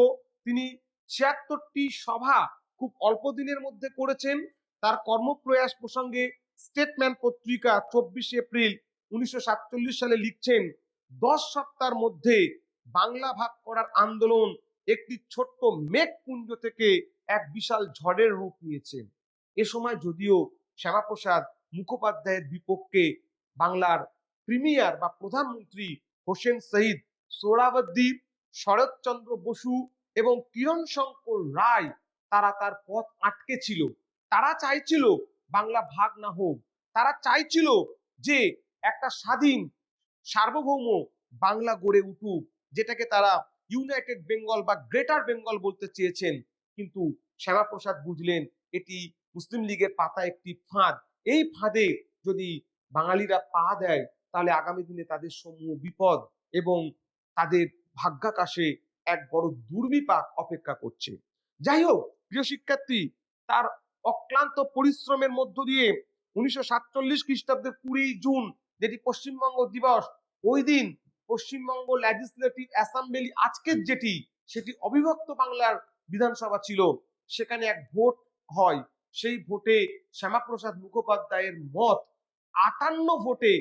তিনি 76টি সভা খুব অল্প দিনের মধ্যে করেছেন। তার কর্মপ্রয়াস প্রসঙ্গে স্টেটম্যান পত্রিকা 24 এপ্রিল 1947 সালে লিখছেন, 10 সপ্তাহের মধ্যে বাংলা ভাগ করার আন্দোলন একটি ছোট্ট মেঘপুঞ্জ থেকে এক বিশাল ঝড়ের রূপ নিয়েছে। এ সময় যদিও শ্যামাপ্রসাদ মুখোপাধ্যায়ের বিপক্ষে বাংলার প্রিমিয়ার বা প্রধানমন্ত্রী হোসেন শহীদ সোহরাওয়ার্দী, শরৎচন্দ্র বসু এবং কিরণ শঙ্কর রায় তারা তার পথ আটকে ছিল। তারা চাইছিল বাংলা ভাগ না হোক, তারা চাইছিল যে একটা স্বাধীন সার্বভৌম বাংলা গড়ে উঠুক, যেটাকে তারা ইউনাইটেড বেঙ্গল বা গ্রেটার বেঙ্গল বলতে চেয়েছেন। কিন্তু শ্যামাপ্রসাদ বুঝলেন এটি মুসলিম লীগের পাতা একটি ফাঁদ, এই ফাঁদে যদি বাঙালিরা পা দেয় তাহলে আগামী দিনে তাদের সমূহ বিপদ এবং তাদের ভাগ্যাকাশে এক বড় দুর্বিপাক অপেক্ষা করছে। যাই হোক প্রিয় শিক্ষার্থী, তার অক্লান্ত পরিশ্রমের মধ্য দিয়ে 1947 খ্রিস্টাব্দের 20 জুন যেটি পশ্চিমবঙ্গ দিবস, ওই দিন পশ্চিমবঙ্গ লেজিসলেটিভ অ্যাসেম্বলি আজকের যেটি, সেটি অবিভক্ত বাংলার বিধানসভা ছিল, সেখানে এক ভোট হয়। সেই ভোটে শ্যামাপ্রসাদ মুখোপাধ্যায়ের মত 58 ভোটে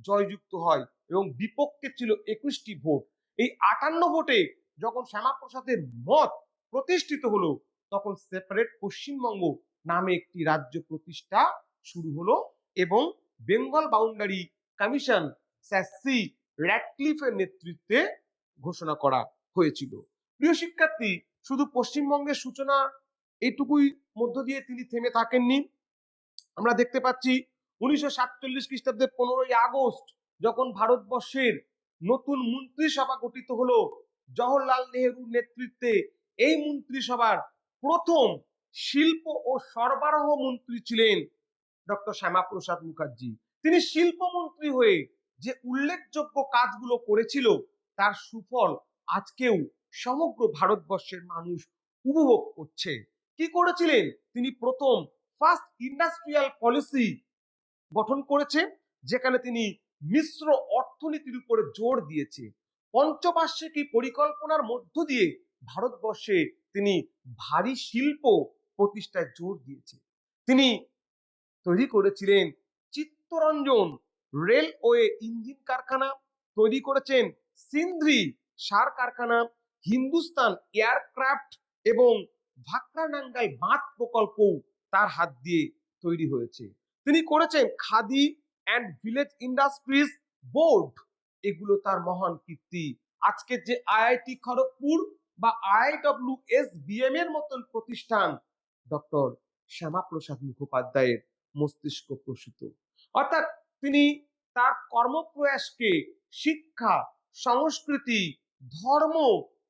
জয়যুক্ত হয় এবং বিপক্ষে ছিল 21টি ভোট। এই 58 ভোটে যখন শ্যামাপ্রসাদের মত প্রতিষ্ঠিত হলো, তখন সেপারেট পশ্চিমবঙ্গ নামে একটি রাজ্য প্রতিষ্ঠা শুরু হলো এবং Bengal boundary commission sir C র্যাডক্লিফের নেতৃত্বে ঘোষণা করা হয়েছিল। প্রিয় শিক্ষার্থী, শুধু পশ্চিমবঙ্গের সূচনা এইটুকুই মধ্য দিয়ে তিনি থেমে থাকেননি। আমরা দেখতে পাচ্ছি 1947 খ্রিস্টাব্দের 15ই আগস্ট যখন ভারতবর্ষের নতুন মন্ত্রিসভা গঠিত হলো জওহরলাল নেহরুর নেতৃত্বে, এই মন্ত্রিসভার প্রথম শিল্প ও সরবরাহ মন্ত্রী ছিলেন ডক্টর শ্যামাপ্রসাদ মুখার্জি। তিনি শিল্পমন্ত্রী হয়ে যে উল্লেখযোগ্য কাজগুলো করেছিল তার সুফল আজকেও সমগ্র ভারতবর্ষের মানুষ উপভোগ করছে। কি করেছিলেন? তিনি প্রথম ফার্স্ট ইন্ডাস্ট্রিয়াল পলিসি গঠন করেছে, যেখানে তিনি মিশ্র অর্থনীতির উপরে জোর দিয়েছে। পঞ্চবার্ষিকী পরিকল্পনার মধ্য দিয়ে ভারতবর্ষে তিনি ভারী শিল্প প্রতিষ্ঠায় জোর দিয়েছে। তিনি তৈরি করেছিলেন চিত্তরঞ্জন রেলওয়ে ইঞ্জিন কারখানা, তৈরি করেছেন সিন্ধ্রি সার কারখানা, হিন্দুস্তান এয়ারক্রাফট এবং ভাকরানাঙ্গাল বাঁধ প্রকল্প তার হাত দিয়ে তৈরি হয়েছে। তিনি করেছেন khadi and village industries board, এগুলো তার মহান কীর্তি। আজকে যে আইআইটি খড়গপুর বা IIWSBM এর মতন প্রতিষ্ঠান ডক্টর শ্যামাপ্রসাদ মুখোপাধ্যায়ের মস্তিষ্ক প্রসূত। অর্থাৎ তিনি তার কর্মপ্রয়াসকে শিক্ষা, সংস্কৃতি, ধর্ম,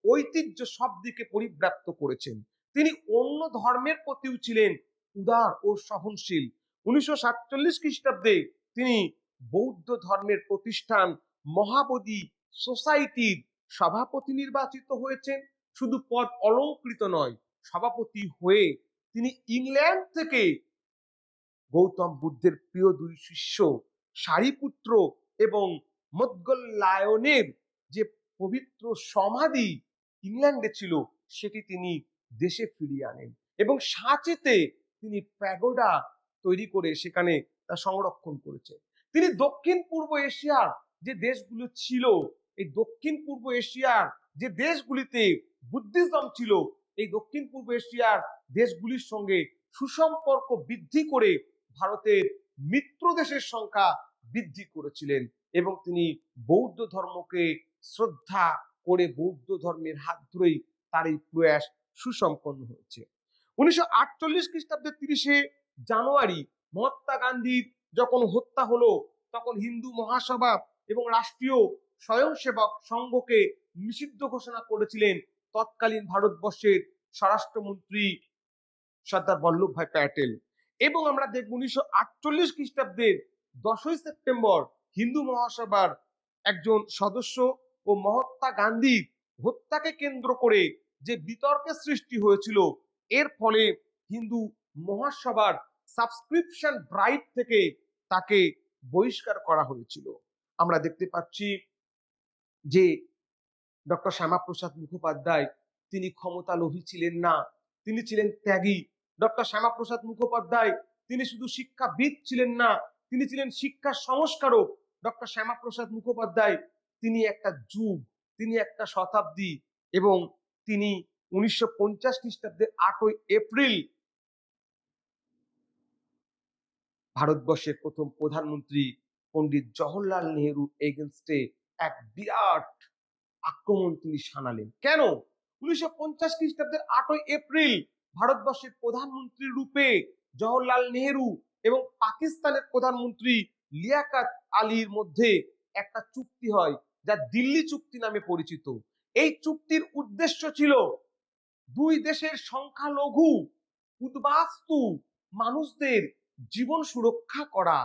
ঐতিহ্য সব দিকে পরিব্যাপ্ত করেছেন। তিনি অন্য ধর্মের প্রতিও ছিলেন উদার ও সহনশীল। 1947 খ্রিস্টাব্দে তিনি বৌদ্ধ ধর্মের প্রতিষ্ঠান মহাবোধি সোসাইটির সভাপতি নির্বাচিত হয়েছেন। শুধু পদ অলংকৃত নয়, সভাপতি হয়ে তিনি ইংল্যান্ড থেকে গৌতম বুদ্ধের প্রিয় দুই শিষ্য সারিপুত্র এবং মোদ্গল্লায়নের যে পবিত্র সমাধি ইংল্যান্ডে ছিল সেটি তিনি দেশে ফিরিয়ে আনেন এবং সাঁচিতে তিনি প্যাগোডা তৈরি করে সেখানে তা সংরক্ষণ করেছে। তিনি দক্ষিণ পূর্ব এশিয়ার যে দেশগুলো ছিল, এই দক্ষিণ পূর্ব এশিয়ার যে দেশগুলিতে বুদ্ধিজম ছিল, এই দক্ষিণ পূর্ব এশিয়ার দেশগুলির সঙ্গে সুসম্পর্ক বৃদ্ধি করে ভারতের মিত্র দেশের সংখ্যা বৃদ্ধি করেছিলেন এবং তিনি বৌদ্ধ ধর্মকে শ্রদ্ধা করে বৌদ্ধ ধর্মের হাত ধরেই তার এই প্রয়াস সুসম্পন্ন হয়েছে। 1948 খ্রিস্টাব্দের 30শে জানুয়ারি মহাত্মা গান্ধীর যখন হত্যা হলো, তখন হিন্দু মহাসভা এবং রাষ্ট্রীয় স্বয়ংসেবক সংঘকে নিষিদ্ধ ঘোষণা করেছিলেন তৎকালীন ভারতবর্ষের স্বরাষ্ট্রমন্ত্রী সর্দার বল্লভভাই প্যাটেল। এবং আমরা দেখব 1948 খ্রিস্টাব্দের 10ই সেপ্টেম্বর হিন্দু মহাসভার একজন সদস্য ও মহাত্মা গান্ধীর হত্যাকে কেন্দ্র করে যে বিতর্কের সৃষ্টি হয়েছিল, এর ফলে হিন্দু মহাসভার সাবস্ক্রিপশন ড্রাইভ থেকে তাকে বহিষ্কার করা হয়েছিল। আমরা দেখতে পাচ্ছি যে ডক্টর শ্যামাপ্রসাদ মুখোপাধ্যায় তিনি ক্ষমতা লোভী ছিলেন না, তিনি ছিলেন ত্যাগী। ডক্টর শ্যামাপ্রসাদ মুখোপাধ্যায় তিনি শুধু শিক্ষাবিদ ছিলেন না, তিনি ছিলেন শিক্ষা সংস্কারক। ডক্টর শ্যামাপ্রসাদ মুখোপাধ্যায় তিনি একটা যুগ, তিনি একটা শতাব্দী এবং তিনি 1950 খ্রিস্টাব্দের 8ই এপ্রিল ভারতবর্ষের প্রথম প্রধানমন্ত্রী পণ্ডিত জওহরলাল নেহেরু এগেনস্টে এক বিরাট আক্রমণ তিনি শানালেন। কেন? 1950 খ্রিস্টাব্দের 8ই এপ্রিল ভারতবর্ষের প্রধানমন্ত্রী রূপে জওহরলাল নেহেরু এবং পাকিস্তানের প্রধানমন্ত্রী লিয়াকত আলীর মধ্যে একটা চুক্তি হয়, যা দিল্লি চুক্তি নামে পরিচিত। এই চুক্তির উদ্দেশ্য ছিল দুই দেশের সংখ্যালঘু উদ্বাস্তু মানুষদের জীবন সুরক্ষা করা,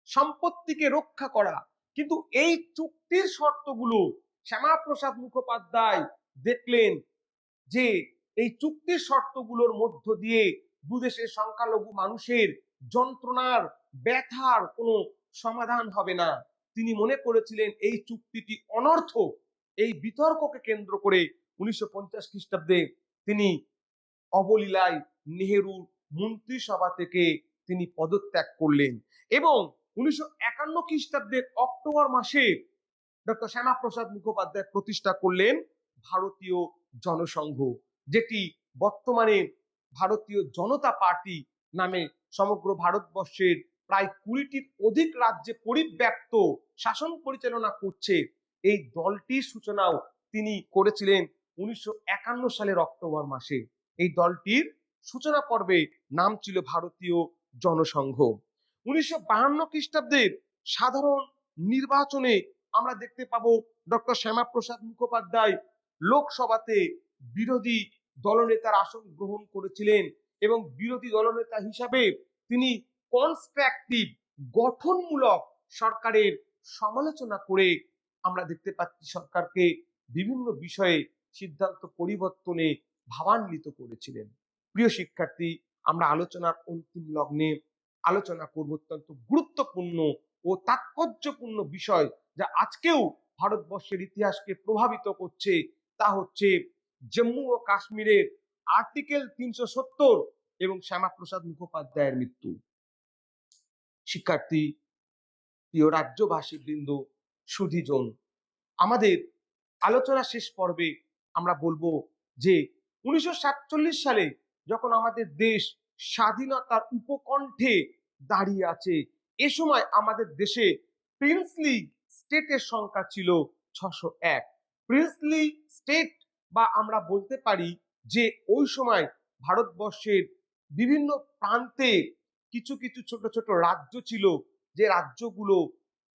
সম্পত্তিকে রক্ষা করা। কিন্তু এই চুক্তির শর্তগুলো শ্যামাপ্রসাদ মুখোপাধ্যায় দেখলেন যে এই চুক্তির শর্তগুলোর মধ্য দিয়ে দুদেশের সংখ্যালঘু মানুষের যন্ত্রণার ব্যথার কোনো সমাধান হবে না। তিনি মনে করেছিলেন এই চুক্তিটি অনর্থক। এই বিতর্ককে কেন্দ্র করে 1950 খ্রিস্টাব্দে তিনি অবলীলায় নেহেরুর মন্ত্রিসভা থেকে তিনি পদত্যাগ করলেন এবং 1951 খ্রিস্টাব্দের অক্টোবর মাসে ডক্টর শ্যামাপ্রসাদ মুখোপাধ্যায় প্রতিষ্ঠা করলেন ভারতীয় জনসংঘ, যেটি বর্তমানে ভারতীয় জনতা পার্টি নামে সমগ্র ভারতবর্ষের প্রায় 20টির অধিক রাজ্যে পরিব্যাপ্ত শাসন পরিচালনা করছে। এই দলটির সূচনাও তিনি করেছিলেন 1951 সালের অক্টোবর মাসে। এই দলটির সূচনা পর্বে নাম ছিল ভারতীয় জনসংঘ। 1952 খ্রিস্টাব্দের সাধারণ নির্বাচনে আমরা দেখতে পাবো ডক্টর শ্যামাপ্রসাদ মুখোপাধ্যায় লোকসভাতে বিরোধী দলনেতার আসন গ্রহণ করেছিলেন এবং বিরোধী দলনেতা হিসাবে তিনি কনস্ট্রাকটিভ গঠনমূলক সরকারের সমালোচনা করে আমরা দেখতে পাচ্ছি সরকারকে বিভিন্ন বিষয়ে সিদ্ধান্ত পরিবর্তনে ভাবান্বিত করেছিলেন। প্রিয় শিক্ষার্থী, আমরা আলোচনার অন্তিম লগ্নে আলোচনা করব অত্যন্ত গুরুত্বপূর্ণ ও তাৎপর্যপূর্ণ বিষয় যা আজকেও ভারতবর্ষের ইতিহাসকে প্রভাবিত করছে। তা হচ্ছে জম্মু ও কাশ্মীরের আর্টিকেল 370 এবং শ্যামাপ্রসাদ মুখোপাধ্যায়ের মৃত্যু। শিক্ষার্থী, প্রিয় রাজ্যবাসী বৃন্দ, সুধীজন, আমাদের আলোচনা শেষ পর্বে আমরা বলবো যে 1947 সালে যখন আমাদের দেশ স্বাধীনতার উপকণ্ঠে দাঁড়িয়ে আছে, এ সময় আমাদের দেশে প্রিন্সলি স্টেটের সংখ্যা ছিল 601। প্রিন্সলি স্টেট বা আমরা বলতে পারি যে ওই সময় ভারতবর্ষের বিভিন্ন প্রান্তে কিছু কিছু ছোট ছোট রাজ্য ছিল, যে রাজ্যগুলো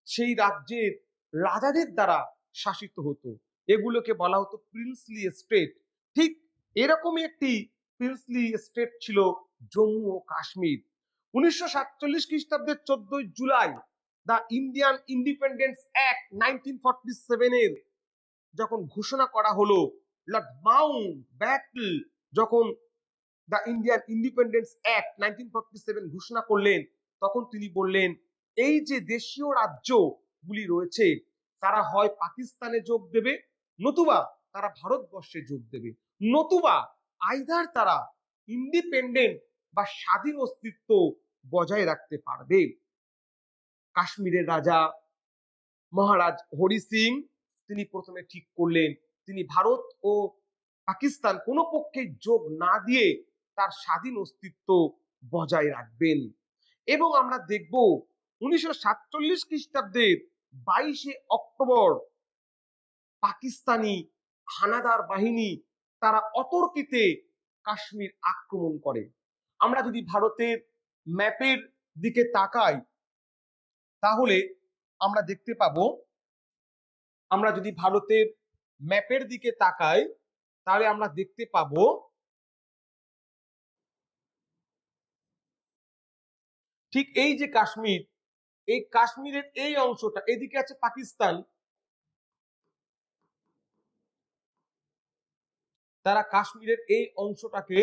সেই রাজ্যের রাজাদের দ্বারা শাসিত হতো। এগুলোকে বলা হতো প্রিন্সলি স্টেট। ঠিক এরকমই একটি প্রিন্সলি স্টেট ছিল জম্মু ও কাশ্মীর। 1947 খ্রিস্টাব্দের 14 July the Indian independence act 1947 এর যখন ঘোষণা করা হলো, লর্ড মাউন্ট ব্যাটেল যখন দ্য ইন্ডিয়ান ইন্ডিপেন্ডেন্স অ্যাক্ট 1947 ঘোষণা করলেন, তখন তিনি বললেন এই যে দেশীয় রাজ্যগুলি রয়েছে তারা হয় পাকিস্তানে যোগ দেবে, নতুবা তারা ভারতবর্ষে যোগ দেবে, নতুবা আইদার তারা ইন্ডিপেন্ডেন্ট বা স্বাধীন অস্তিত্ব বজায় রাখতে পারবে। কাশ্মীরের রাজা মহারাজ হরি সিং তিনি প্রথমে ঠিক করলেন তিনি ভারত ও পাকিস্তান কোনো পক্ষে যোগ না দিয়ে তার স্বাধীন অস্তিত্ব বজায় রাখবেন। এবং আমরা দেখব 1947 খ্রিস্টাব্দের 22 অক্টোবর পাকিস্তানি হানাদার বাহিনী তারা অতর্কিতে কাশ্মীর আক্রমণ করে। আমরা যদি ভারতের ম্যাপের দিকে তাকাই তাহলে আমরা দেখতে পাবো, আমরা যদি ভারতের ম্যাপের দিকে তাকাই তাহলে আমরা দেখতে পাবো ঠিক এই যে কাশ্মীর, এই কাশ্মীরের এই অংশটা, এদিকে আছে পাকিস্তান, তারা কাশ্মীরের এই অংশটাকে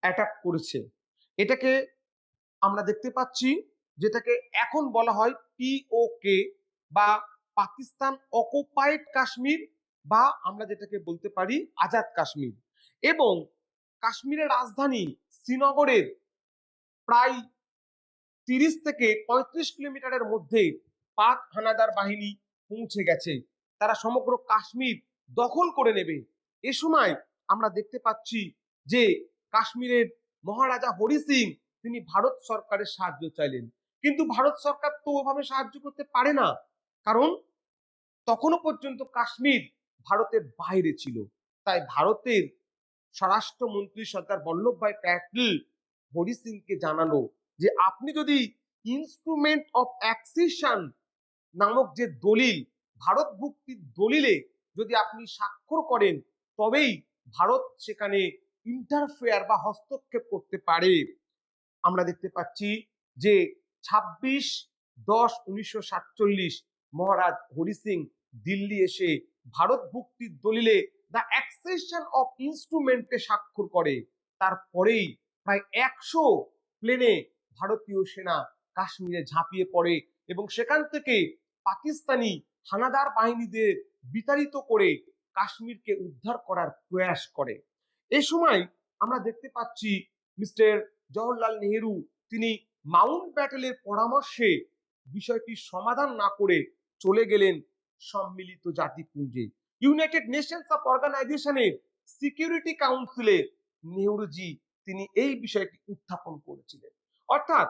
অ্যাটাক করেছে। এটাকে আমরা দেখতে পাচ্ছি যেটাকে এখন বলা হয় পিওকে বা পাকিস্তান অকুপাইড কাশ্মীর, বা আমরা যেটাকে বলতে পারি আজাদ কাশ্মীর। এবং কাশ্মীরের রাজধানী শ্রীনগরের প্রায় 30 থেকে 35 কিলোমিটারের মধ্যে পাক হানাদার বাহিনী পৌঁছে গেছে, তারা সমগ্র কাশ্মীর দখল করে নেবে। এ সময় আমরা দেখতে পাচ্ছি যে কাশ্মীরের মহারাজা হরি সিং তিনি ভারত সরকারের সাহায্য চাইলেন, কিন্তু ভারত সরকার তো ওভাবে সাহায্য করতে পারে না, কারণ তখনো পর্যন্ত কাশ্মীর ভারতের বাইরে ছিল। তাই ভারতের স্বরাষ্ট্রমন্ত্রী সর্দার বল্লভভাই প্যাটেল হরি সিংকে জানালো যে আপনি যদি ইনস্ট্রুমেন্ট অফ অ্যাকসিশন নামক যে দলিল, ভারত ভুক্তির দলিলে যদি আপনি স্বাক্ষর করেন তবেই ভারত সেখানে ইন্টারফেয়ার বা হস্তক্ষেপ করতে পারে। আমরা দেখতে পাচ্ছি যে 26/10/1947 মহারাজ হরি সিং দিল্লি এসে ভারত ভুক্তির দলিলে দ্য অ্যাকসেশন অফ ইনস্ট্রুমেন্টে স্বাক্ষর করে। তারপরেই প্রায় 100 প্লেনে ভারতীয় সেনা কাশ্মীরে ঝাঁপিয়ে পড়ে এবং সেখান থেকে পাকিস্তানি হানাদার বাহিনীদের বিতাড়িত করে কাশ্মীরকে উদ্ধার করার প্রয়াস করে। এ সময় আমরা দেখতে পাচ্ছি মিস্টার জওহরলাল নেহেরু তিনি মাউন্ট ব্যাটেলের পরামর্শে বিষয়টির সমাধান না করে চলে গেলেন সম্মিলিত জাতিপুঞ্জে, ইউনাইটেড নেশনস অফ অর্গানাইজেশনের সিকিউরিটি কাউন্সিলে নেহরুজি তিনি এই বিষয়টি উত্থাপন করেছিলেন। অর্থাৎ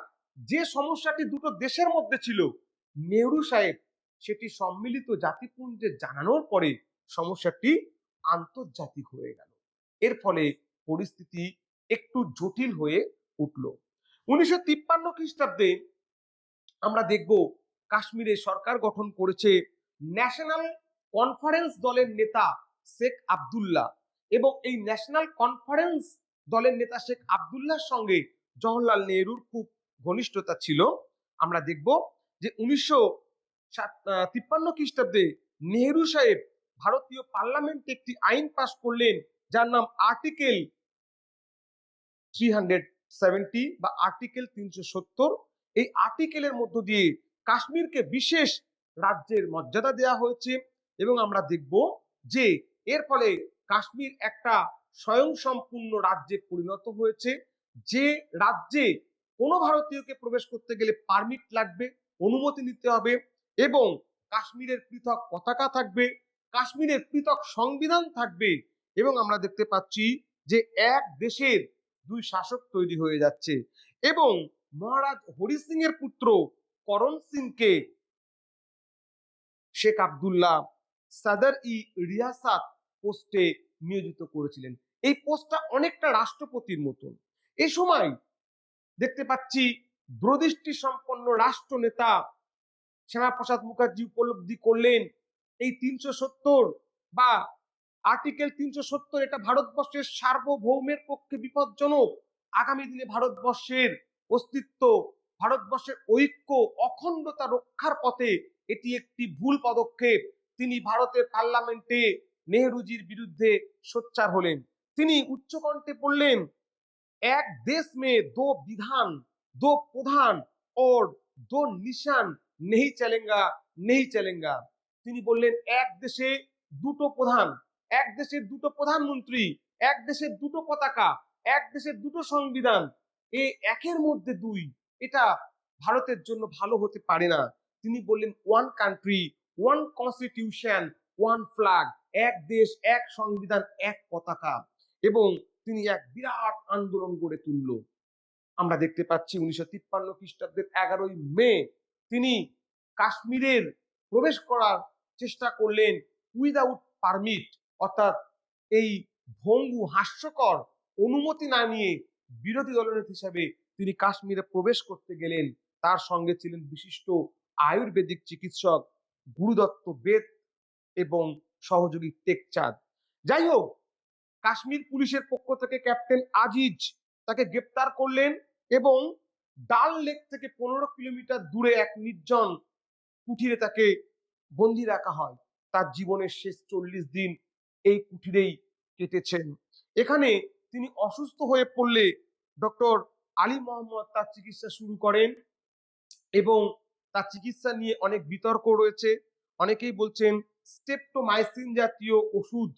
যে সমস্যাটি দুটো দেশের মধ্যে ছিল, নেহরু সাহেব সেটি সম্মিলিত জাতিপুঞ্জে জানানোর পরে সমস্যাটি আন্তর্জাতিক হয়ে গেল। এর ফলে পরিস্থিতি একটু জটিল হয়ে উঠল। 1953 খ্রিস্টাব্দে আমরা দেখব কাশ্মীরে সরকার গঠন করেছে ন্যাশনাল কনফারেন্স দলের নেতা শেখ আব্দুল্লাহ, এবং এই ন্যাশনাল কনফারেন্স দলের নেতা শেখ আব্দুল্লাহর সঙ্গে জওহরলাল নেহরুর খুব ঘনিষ্ঠতা ছিল। আমরা দেখব যে 1953 খ্রিস্টাব্দে নেহেরু সাহেব ভারতীয় পার্লামেন্টে একটি আইন পাশ করলেন, যার নাম আর্টিকেল 370 বা আর্টিকেল 370। এই আর্টিকেলের মধ্য দিয়ে কাশ্মীরকে বিশেষ রাজ্যের মর্যাদা দেওয়া হয়েছে এবং আমরা দেখব যে এর ফলে কাশ্মীর একটা স্বয়ংসম্পূর্ণ রাজ্যে পরিণত হয়েছে, যে রাজ্যে কোনো ভারতীয়কে প্রবেশ করতে গেলে পারমিট লাগবে, অনুমতি নিতে হবে এবং কাশ্মীরের পৃথক পতাকা থাকবে, কাশ্মীরের পৃথক সংবিধান থাকবে এবং আমরা দেখতে পাচ্ছি যে এক দেশের দুই শাসক তৈরি হয়ে যাচ্ছে এবং মহারাজ হরি সিং এর পুত্র করণ সিংকে শেখ আব্দুল্লাহ সাদর ই রিয়াসাত পোস্টে নিয়োজিত করেছিলেন। এই পোস্টটা অনেকটা রাষ্ট্রপতির মতন। এই সময় দেখতে পাচ্ছি দূরদৃষ্টি সম্পন্ন রাষ্ট্র নেতা শ্যামাপ্রসাদ মুখার্জি উপলব্ধি করলেন এই 370 বা আর্টিকেল 370 এটা ভারতবর্ষের সার্বভৌমের পক্ষে বিপজ্জনক। আগামী দিনে ভারতবর্ষের অস্তিত্ব, ভারতবর্ষের ঐক্য অখণ্ডতা রক্ষার পথে এটি একটি ভুল পদক্ষেপ। তিনি ভারতের পার্লামেন্টে নেহরুজির বিরুদ্ধে সোচ্চার হলেন। তিনি উচ্চকণ্ঠে বললেন, এক দেশ में दो विधान दो प्रधान और दो निशान नहीं चलेगा नहीं चलेगा। তিনি বললেন এক দেশে দুটো প্রধান, এক দেশের দুটো প্রধানমন্ত্রী, এক দেশের দুটো পতাকা, এক দেশের দুটো সংবিধান, এই একের মধ্যে দুই, এটা ভারতের জন্য ভালো হতে পারে না। তিনি বললেন one country one constitution one flag, এক দেশ এক সংবিধান এক পতাকা, এবং তিনি এক বিরাট আন্দোলন গড়ে তুলল। আমরা দেখতে পাচ্ছি 1953 খ্রিস্টাব্দের 11ই মে তিনি কাশ্মীরের প্রবেশ করার চেষ্টা করলেন উইদাউট পারমিট, অর্থাৎ এই ভঙ্গু হাস্যকর অনুমতি না নিয়ে বিরোধী দলনেতা হিসাবে তিনি কাশ্মীরে প্রবেশ করতে গেলেন। তার সঙ্গে ছিলেন বিশিষ্ট আয়ুর্বেদিক চিকিৎসক গুরুদত্ত বেদ এবং সহযোগী টেকচাঁদ। যাই হোক, কাশ্মীর পুলিশের পক্ষ থেকে ক্যাপ্টেন আজিজ তাকে গ্রেপ্তার করলেন এবং ডাল লেক থেকে 15 কিলোমিটার দূরে এক নির্জন কুঠিরে তাকে বন্দি রাখা হয়। তার জীবনের শেষ 40 দিন এই কুঠিরেই কেটেছেন। এখানে তিনি অসুস্থ হয়ে পড়লে ডক্টর আলী মোহাম্মদ তার চিকিৎসা শুরু করেন এবং তার চিকিৎসা নিয়ে অনেক বিতর্ক রয়েছে। অনেকেই বলছেন স্টেপটোমাইসিন জাতীয় ওষুধ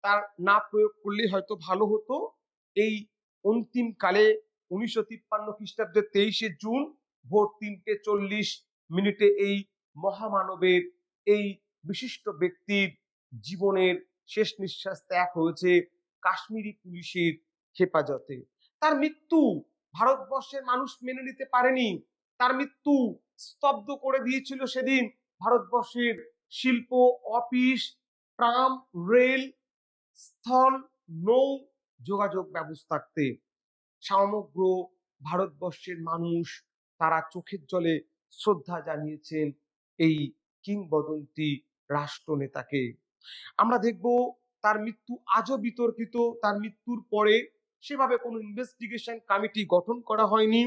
তার না প্রয়োগ করলে হয়তো ভালো হতো। এই অন্তিম কালে 1953 খ্রিস্টাব্দের 23শে জুন ভোর 3:40 এই মহামানবের, এই বিশিষ্ট ব্যক্তির জীবনের শেষ নিঃশ্বাস ত্যাগ হয়েছে কাশ্মীরি পুলিশের হেফাজতে। তার মৃত্যু ভারতবর্ষের মানুষ মেনে নিতে পারেনি। তার মৃত্যু স্তব্ধ করে দিয়েছিল সেদিন ভারতবর্ষের শিল্প, অফিস, ট্রাম, রেল, স্থল, নৌ যোগাযোগ ব্যবস্থাতে। সমগ্র ভারতবর্ষের মানুষ তারা চোখের জলে শ্রদ্ধা জানিয়েছেন এই কিংবদন্তি রাষ্ট্রনেতাকে। আমরা দেখব তার মৃত্যু আজও বিতর্কিত। তার মৃত্যুর পরে সেভাবে কোনো ইনভেস্টিগেশন কমিটি গঠন করা হয়নি।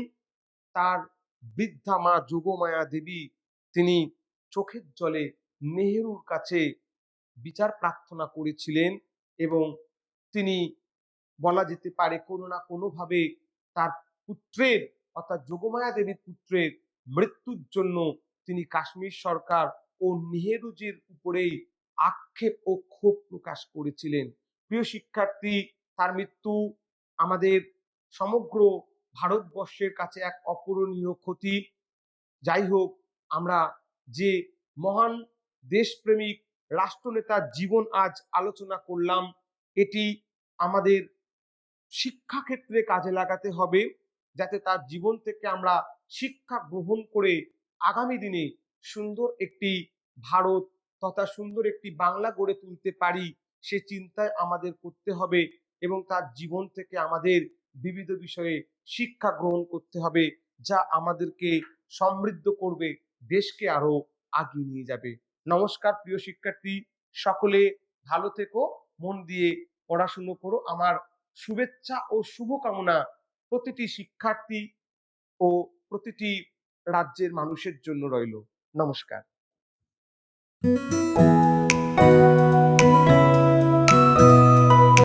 তার বৃদ্ধা মা যোগমায়া দেবী তিনি চোখের জলে নেহেরুর কাছে বিচার প্রার্থনা করেছিলেন এবং তিনি বলা যেতে পারে কোনো না কোনোভাবে তার পুত্রের অর্থাৎ যোগমায়া দেবীর পুত্রের মৃত্যুর জন্য তিনি কাশ্মীর সরকার ও নেহেরুজির উপরেই আক্ষেপ ও ক্ষোভ প্রকাশ করেছিলেন। প্রিয় শিক্ষার্থী, তার মৃত্যু আমাদের সমগ্র ভারতবর্ষের কাছে এক অপূরণীয় ক্ষতি। যাই হোক, আমরা যে মহান দেশপ্রেমিক রাষ্ট্রনেতার জীবন আজ আলোচনা করলাম, এটি আমাদের শিক্ষা ক্ষেত্রে কাজে লাগাতে হবে, যাতে তার জীবন থেকে আমরা শিক্ষা গ্রহণ করে আগামী দিনে সুন্দর একটি ভারত তথা সুন্দর একটি বাংলা গড়ে তুলতে পারি, সে চিন্তায় আমাদের করতে হবে এবং তার জীবন থেকে আমাদের বিবিধ বিষয়ে শিক্ষা গ্রহণ করতে হবে, যা আমাদেরকে সমৃদ্ধ করবে, দেশকে আরো আগিয়ে নিয়ে যাবে। নমস্কার প্রিয় শিক্ষার্থী, সকলে ভালো থেকো, মন দিয়ে পড়াশুনো করো। আমার শুভেচ্ছা ও শুভকামনা প্রতিটি শিক্ষার্থী ও প্রতিটি রাজ্যের মানুষের জন্য রইল। নমস্কার।